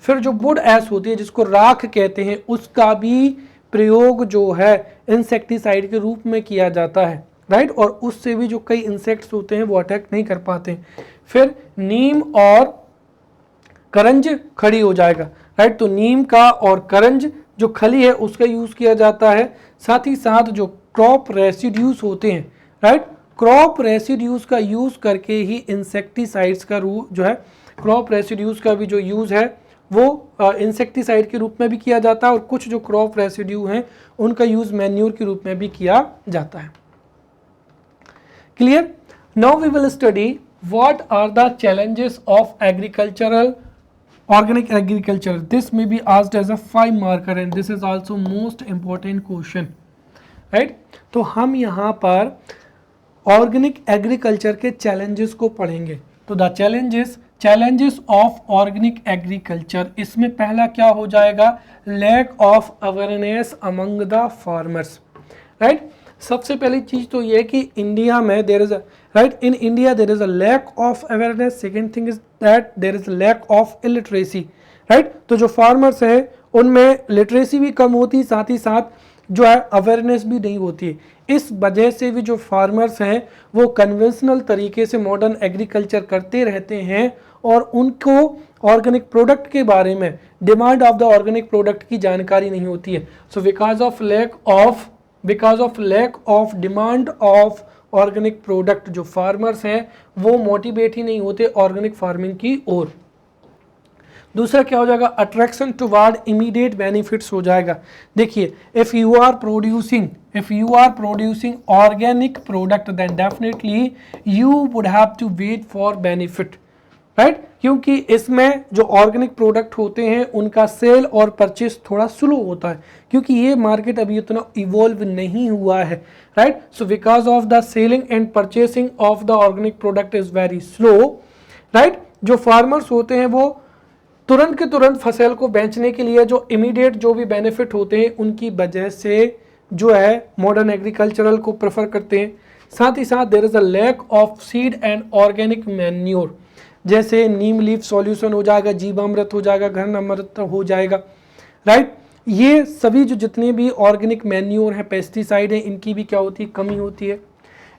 A: फिर जो वुड ऐश होती है जिसको राख कहते हैं, उसका भी प्रयोग जो है इंसेक्टिसाइड के रूप में किया जाता है, राइट। और उससे भी जो कई इंसेक्ट्स होते हैं वो अटैक नहीं कर पाते। फिर नीम और करंज खड़ी हो जाएगा, राइट। तो नीम का और करंज जो खली है उसका यूज किया जाता है। साथ ही साथ जो क्रॉप रेसिड्यूज होते हैं, राइट, क्रॉप रेसिड्यूज का यूज करके ही इंसेक्टिसाइड्स का जो है, क्रॉप रेसिड्यूज का भी जो यूज है वो इंसेक्टिसाइड के रूप में भी किया जाता है। और कुछ जो क्रॉप रेसिड्यू हैं उनका यूज मैन्योर के रूप में भी किया जाता है। Clear? Now we will study what are the challenges of agricultural organic agriculture. This may be asked as a 5 marker and this is also most important question, right? तो हम यहाँ पर ऑर्गेनिक एग्रीकल्चर के चैलेंजेस को पढ़ेंगे। तो the challenges of organic agriculture, इसमें पहला क्या हो जाएगा, lack of awareness among the farmers, right. सबसे पहली चीज तो ये कि इंडिया में there is a in India there is a lack of awareness. Second thing is that there is a lack of illiteracy, right? तो जो farmers हैं उनमें लिटरेसी भी कम होती, साथ ही साथ जो है अवेयरनेस भी नहीं होती है। इस वजह से भी जो फार्मर्स हैं वो कन्वेंशनल तरीके से मॉडर्न एग्रीकल्चर करते रहते हैं और उनको ऑर्गेनिक प्रोडक्ट के बारे में, demand of the organic product की जानकारी नहीं होती है। So because of lack of demand of organic product, जो फार्मर्स हैं वो मोटिवेट ही नहीं होते ऑर्गेनिक फार्मिंग की ओर। दूसरा क्या हो जाएगा, अट्रैक्शन टुवर्ड इमीडिएट बेनिफिट्स हो जाएगा। देखिए, if you are producing organic product then definitely you would have to wait for benefit, right. क्योंकि इसमें जो ऑर्गेनिक प्रोडक्ट होते हैं उनका सेल और परचेस थोड़ा स्लो होता है, क्योंकि ये मार्केट अभी उतना इवॉल्व नहीं हुआ है, right. So because of the selling and purchasing of the organic product is very slow, right. जो फार्मर्स होते हैं वो तुरंत के तुरंत फसल को बेचने के लिए जो इमीडिएट जो भी बेनिफिट होते हैं उनकी वजह से जो है मॉडर्न एग्रीकल्चरल को प्रेफर करते हैं। साथ ही साथ there is a lack of seed and organic manure, जैसे नीम लीफ सॉल्यूशन हो जाएगा, जीवामृत हो जाएगा, घन अमृत हो जाएगा, राइट। ये सभी जो जितने भी ऑर्गेनिक मैन्योर हैं, पेस्टिसाइड हैं, इनकी भी क्या होती है, कमी होती है।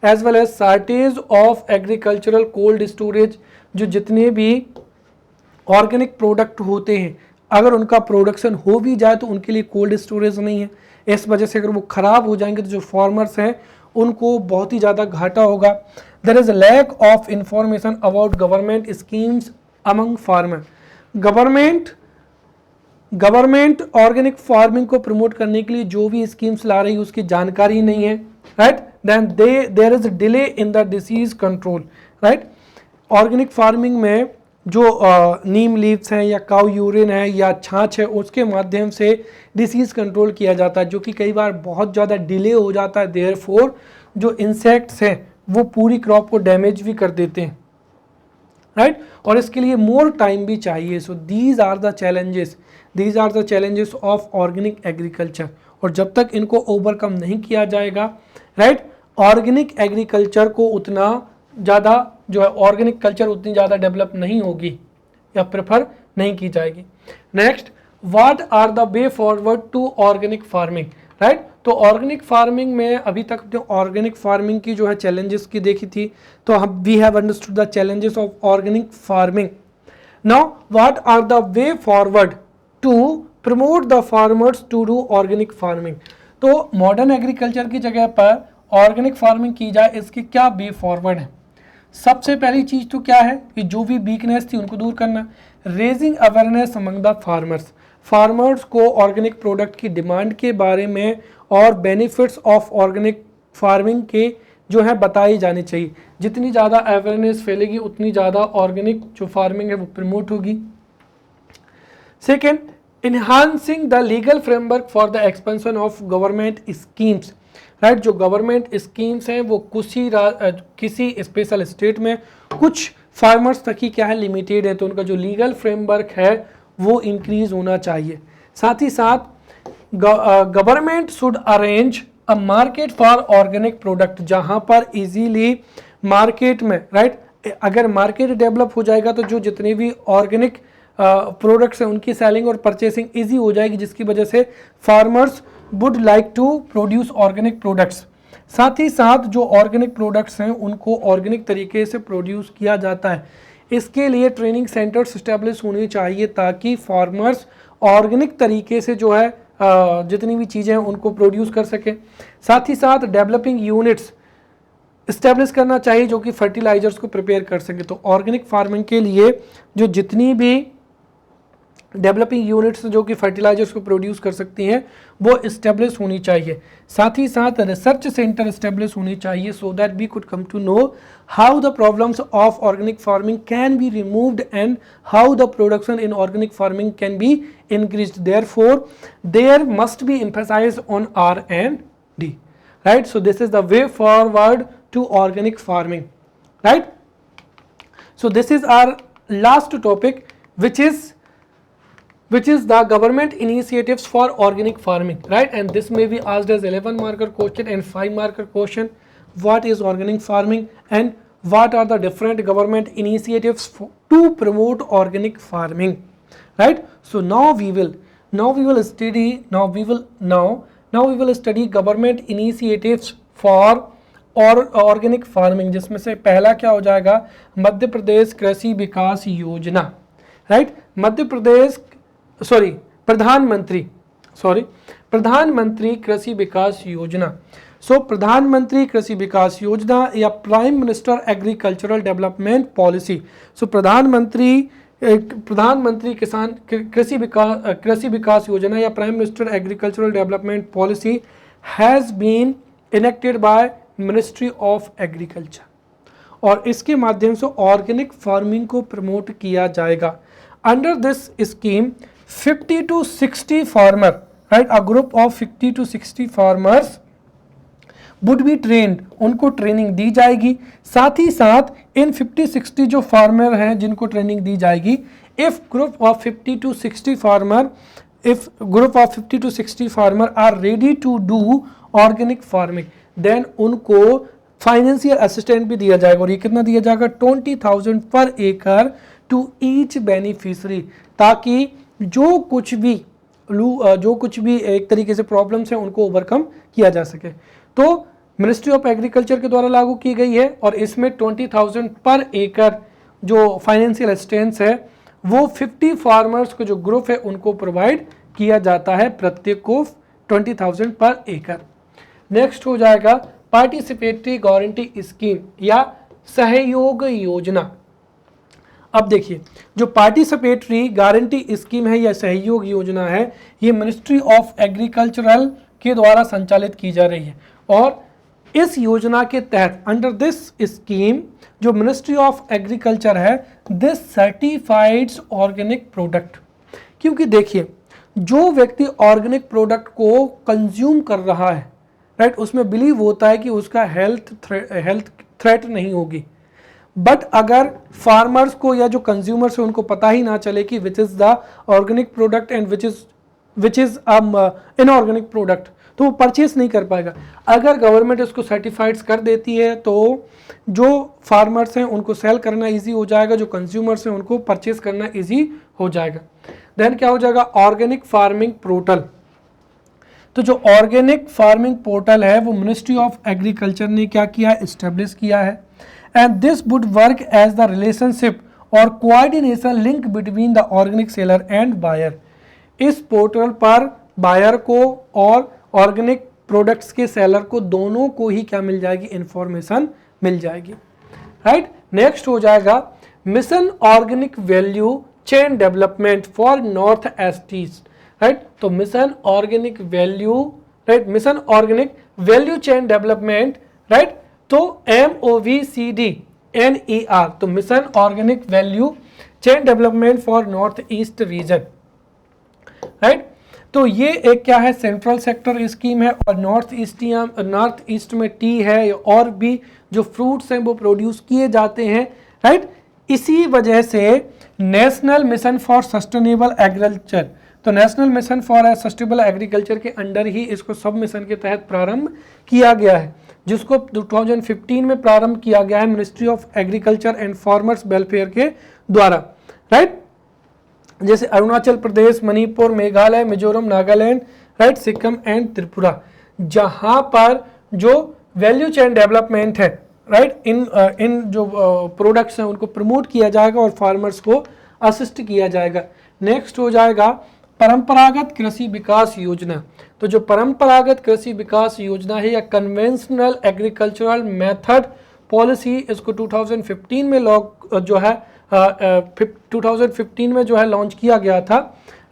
A: As well as shortage of agricultural cold storage, जो जितने भी ऑर्गेनिक प्रोडक्ट होते हैं अगर उनका प्रोडक्शन हो भी जाए तो उनके लिए कोल्ड स्टोरेज नहीं है। इस वजह से अगर वो ख़राब हो जाएंगे तो जो फार्मर्स हैं उनको बहुत ही ज़्यादा घाटा होगा। There is lack of information about government schemes among farmer. Government organic farming को प्रमोट करने के लिए जो भी स्कीम्स ला रही है उसकी जानकारी नहीं है, right. Then there is delay in the disease control, right. Organic farming में जो नीम लीव्स हैं या काऊ यूरिन है या छाछ है उसके माध्यम से डिसीज़ कंट्रोल किया जाता है, जो कि कई बार बहुत ज़्यादा डिले हो जाता है। देयरफॉर जो इंसेक्ट्स हैं वो पूरी क्रॉप को डैमेज भी कर देते हैं, राइट। और इसके लिए मोर टाइम भी चाहिए। So these are the challenges of organic agriculture. और जब तक इनको ओवरकम नहीं किया जाएगा, राइट, ऑर्गेनिक एग्रीकल्चर को उतना ज़्यादा जो है ऑर्गेनिक कल्चर उतनी ज़्यादा डेवलप नहीं होगी या प्रेफर नहीं की जाएगी। Next, what are the way forward to organic farming, right. तो ऑर्गेनिक फार्मिंग में अभी तक जो ऑर्गेनिक फार्मिंग की जो है चैलेंजेस की देखी थी, तो हम we have understood the challenges of organic farming. Now what are the way forward to promote the farmers to do organic farming. तो मॉडर्न एग्रीकल्चर की जगह पर ऑर्गेनिक फार्मिंग की जाए, इसके क्या वे फॉरवर्ड है। सबसे पहली चीज तो क्या है कि जो भी वीकनेस थी उनको दूर करना, raising awareness among the farmers, farmers को ऑर्गेनिक प्रोडक्ट की डिमांड के बारे में और बेनिफिट्स ऑफ ऑर्गेनिक फार्मिंग के जो है बताई जानी चाहिए। जितनी ज़्यादा अवेयरनेस फैलेगी उतनी ज़्यादा ऑर्गेनिक जो फार्मिंग है वो प्रमोट होगी। Second, enhancing the legal framework for the expansion of government schemes, right. जो गवर्नमेंट स्कीम्स हैं वो किसी स्पेशल स्टेट में कुछ फार्मर्स तक ही क्या है लिमिटेड है, तो उनका जो लीगल फ्रेमवर्क है वो इंक्रीज होना चाहिए। साथ ही साथ government should arrange a market for organic product, जहां पर इजीली मार्केट में, राइट, अगर मार्केट डेवलप हो जाएगा तो जो जितने भी ऑर्गेनिक प्रोडक्ट्स हैं उनकी सेलिंग और परचेसिंग इजी हो जाएगी, जिसकी वजह से farmers would like to produce organic products. साथ ही साथ जो ऑर्गेनिक प्रोडक्ट्स हैं उनको ऑर्गेनिक तरीके से प्रोड्यूस किया जाता है, इसके लिए ट्रेनिंग सेंटर्स इस्टेब्लिश होने चाहिए ताकि फार्मर्स ऑर्गेनिक तरीके से जो है जितनी भी चीज़ें हैं उनको प्रोड्यूस कर सकें। साथ ही साथ डेवलपिंग यूनिट्स इस्टेब्लिश करना चाहिए जो कि फर्टिलाइजर्स को प्रिपेयर कर सके। तो ऑर्गेनिक फार्मिंग के लिए जो जितनी भी डेवलपिंग यूनिट्स जो कि फर्टिलाइजर्स को प्रोड्यूस कर सकती हैं वो इस्टेब्लिश होनी चाहिए। साथ ही साथ रिसर्च सेंटर इस्टेब्लिश होनी चाहिए so that we could come to know how the problems of organic farming can be removed and how the production in organic farming can be increased. Therefore there must be emphasized on R&D, right? So this is the way forward to organic farming, right? So this is our last topic, which is the government initiatives for organic farming, right? And this may be asked as 11 marker question and 5 marker question. What is organic farming and what are the different government initiatives to promote organic farming, right? So now we will study government initiatives for organic farming, जिसमें से पहला क्या हो जाएगा, मध्य प्रदेश कृषि विकास योजना, right. प्रधानमंत्री कृषि विकास योजना। सो प्रधानमंत्री कृषि विकास योजना या prime minister agricultural development policy. So Pradhanmantri Kisan Krishi Vikas Yojana या prime minister agricultural development policy has been enacted by ministry of agriculture, और इसके माध्यम से ऑर्गेनिक फार्मिंग को प्रमोट किया जाएगा। Under this scheme 50 to 60 farmer, right, a group of 50 to 60 farmers would be trend, उनको training दी जाएगी। साथ ही साथ इन 50-60 जो फार्मर हैं जिनको ट्रेनिंग दी जाएगी, if group of 50 to 60 farmer are ready to do organic farming, then उनको फाइनेंशियल असिस्टेंट भी दिया जाएगा। और ये कितना दिया जाएगा, 20,000 पर एकड़ टू ईच बेनिफिशरी, ताकि जो कुछ भी एक तरीके से प्रॉब्लम्स हैं उनको ओवरकम किया जा सके। तो मिनिस्ट्री ऑफ एग्रीकल्चर के द्वारा लागू की गई है और इसमें 20,000 पर एकड़ जो फाइनेंशियल असिस्टेंस है वो 50 फार्मर्स को जो ग्रुप है उनको प्रोवाइड किया जाता है, प्रत्येक को 20,000 पर एकड़। नेक्स्ट हो जाएगा पार्टिसिपेटरी गारंटी स्कीम या सहयोग योजना। अब देखिए, जो पार्टिसिपेटरी गारंटी स्कीम है या सहयोग योजना है, ये मिनिस्ट्री ऑफ एग्रीकल्चरल के द्वारा संचालित की जा रही है। और इस योजना के तहत अंडर दिस स्कीम जो मिनिस्ट्री ऑफ एग्रीकल्चर है, दिस सर्टिफाइड्स ऑर्गेनिक प्रोडक्ट। क्योंकि देखिए, जो व्यक्ति ऑर्गेनिक प्रोडक्ट को कंज्यूम कर रहा है, राइट, उसमें बिलीव होता है कि उसका हेल्थ थ्रेट नहीं होगी। बट अगर फार्मर्स को या जो कंज्यूमर्स है उनको पता ही ना चले कि which is the organic product and which is inorganic product, तो वो परचेस नहीं कर पाएगा। अगर गवर्नमेंट इसको सर्टिफाइड्स कर देती है तो जो फार्मर्स हैं उनको सेल करना इजी हो जाएगा, जो कंज्यूमर्स हैं उनको परचेस करना इजी हो जाएगा। देन क्या हो जाएगा, ऑर्गेनिक फार्मिंग पोर्टल। तो जो ऑर्गेनिक फार्मिंग पोर्टल है वो मिनिस्ट्री ऑफ एग्रीकल्चर ने क्या किया है, इस्टेब्लिश किया है। And this would work as the relationship और coordination link between the organic seller and buyer. इस पोर्टल पर बायर को और ऑर्गेनिक प्रोडक्ट्स के सेलर को दोनों को ही क्या मिल जाएगी, इंफॉर्मेशन मिल जाएगी, राइट। नेक्स्ट हो जाएगा mission organic value chain development for north east, right. तो mission organic value, right, mission organic value chain development, right. तो MOVCDNER, तो mission organic value chain development for north east region, right. तो ये एक क्या है, सेंट्रल सेक्टर स्कीम है, और नॉर्थ ईस्ट में टी है और भी जो फ्रूट्स हैं वो प्रोड्यूस किए जाते हैं, राइट। इसी वजह से national mission for sustainable agriculture, तो national mission for sustainable agriculture के अंडर ही इसको सब मिशन के तहत प्रारंभ किया गया है, जिसको 2015 में प्रारंभ किया गया है ministry of agriculture and farmers welfare के द्वारा, राइट। जैसे अरुणाचल प्रदेश, मणिपुर, मेघालय, मिजोरम, नागालैंड, राइट, सिक्किम एंड त्रिपुरा, जहां पर जो वैल्यू चेन डेवलपमेंट है, राइट, इन जो प्रोडक्ट्स हैं उनको प्रमोट किया जाएगा और फार्मर्स को असिस्ट किया जाएगा। नेक्स्ट हो जाएगा परंपरागत कृषि विकास योजना। तो जो परंपरागत कृषि विकास योजना है या कन्वेंशनल एग्रीकल्चरल मेथड पॉलिसी, इसको 2015 में जो है 2015 में जो है लॉन्च किया गया था,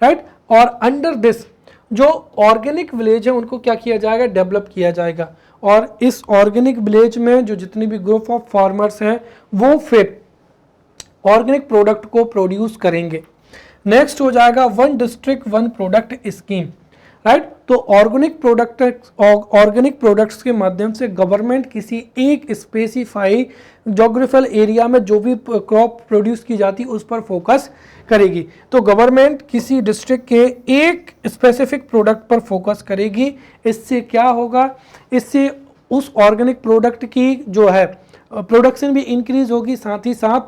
A: राइट। और अंडर दिस जो ऑर्गेनिक विलेज है उनको क्या किया जाएगा, डेवलप किया जाएगा, और इस ऑर्गेनिक विलेज में जो जितनी भी ग्रुप ऑफ फार्मर्स हैं वो फिर ऑर्गेनिक प्रोडक्ट को प्रोड्यूस करेंगे। नेक्स्ट हो जाएगा one district one product scheme, right. तो ऑर्गेनिक प्रोडक्ट्स के माध्यम से गवर्नमेंट किसी एक स्पेसिफाई जोग्राफिकल एरिया में जो भी क्रॉप प्रोड्यूस की जाती है उस पर फोकस करेगी। तो गवर्नमेंट किसी डिस्ट्रिक्ट के एक स्पेसिफिक प्रोडक्ट पर फोकस करेगी। इससे क्या होगा, इससे उस ऑर्गेनिक प्रोडक्ट की जो है प्रोडक्शन भी इंक्रीज होगी, साथ ही साथ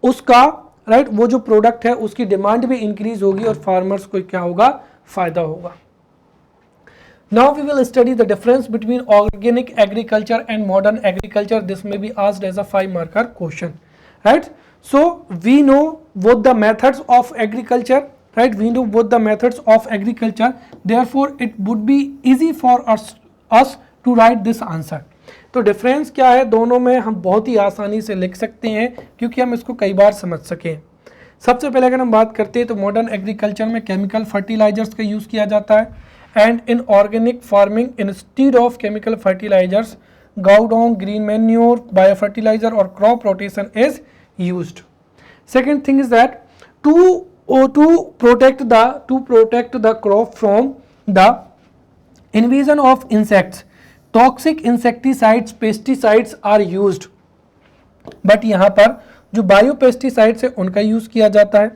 A: उसका, राइट, वो जो प्रोडक्ट है उसकी डिमांड भी इंक्रीज होगी और फार्मर्स को क्या होगा, फायदा होगा। Now we will study the difference between organic agriculture and modern agriculture. This may be asked as a 5-marker question, right? So we know both the methods of agriculture, right? We know both the methods of agriculture. Therefore, it would be easy for us to write this answer. तो difference क्या है दोनों में, हम बहुत ही आसानी से लिख सकते हैं क्योंकि हम इसको कई बार समझ सकें। सबसे पहले अगर हम बात करते हैं तो मॉडर्न एग्रीकल्चर में केमिकल फर्टिलाइजर्स का यूज़ किया जाता है, and in organic farming instead of chemical fertilizers cow dung, green manure, bio fertilizer और crop rotation is used. Second thing is that to protect the crop from the invasion of insects, toxic insecticides, pesticides are used, but यहाँ पर जो bio pesticides है उनका use किया जाता है।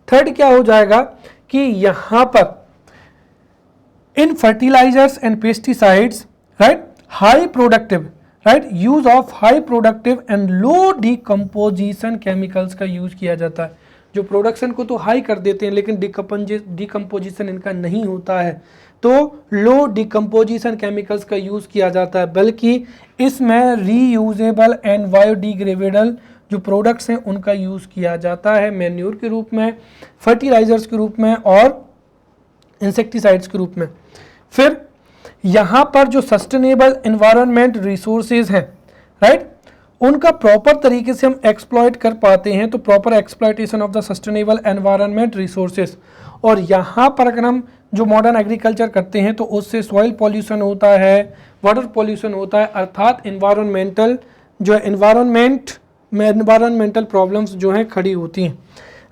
A: Third क्या हो जाएगा कि यहाँ पर इन fertilizers and pesticides, right, high productive, right, use of high productive and low decomposition chemicals का यूज किया जाता है। जो प्रोडक्शन को तो हाई कर देते हैं लेकिन डिकम्पोजिशन इनका नहीं होता है, तो लो डिकम्पोजिशन केमिकल्स का यूज किया जाता है, बल्कि इसमें रीयूजेबल एंड बायोडिग्रेडेबल जो प्रोडक्ट्स हैं उनका यूज किया जाता है, मैन्योर के रूप में, फर्टिलाइजर्स के रूप में और इंसेक्टिसाइड्स के रूप में। फिर यहाँ पर जो सस्टेनेबल एनवायरनमेंट रिसोर्सेज हैं, राइट, उनका प्रॉपर तरीके से हम एक्सप्लॉइट कर पाते हैं, तो proper exploitation of the sustainable environment resources. और यहाँ पर अगर हम जो मॉडर्न एग्रीकल्चर करते हैं तो उससे सॉइल पॉल्यूशन होता है, वाटर पॉल्यूशन होता है, अर्थात एनवायरनमेंटल जो है एनवायरनमेंटल प्रॉब्लम्स जो हैं खड़ी होती हैं,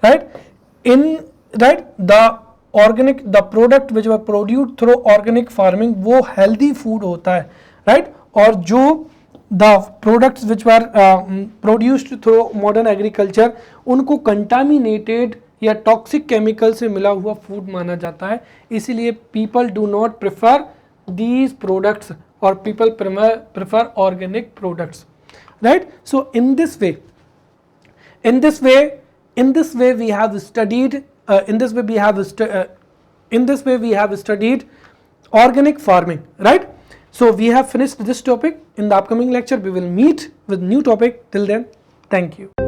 A: right. The product which were produced through organic farming वो हेल्दी फूड होता है, राइट। और जो the products which were produced through modern agriculture उनको कंटामिनेटेड या टॉक्सिक केमिकल से मिला हुआ फूड माना जाता है, इसीलिए people do not prefer these products और people prefer organic products, right. So in this way we have studied organic farming, right? So we have finished this topic. In the upcoming lecture we will meet with new topic. Till then, thank you.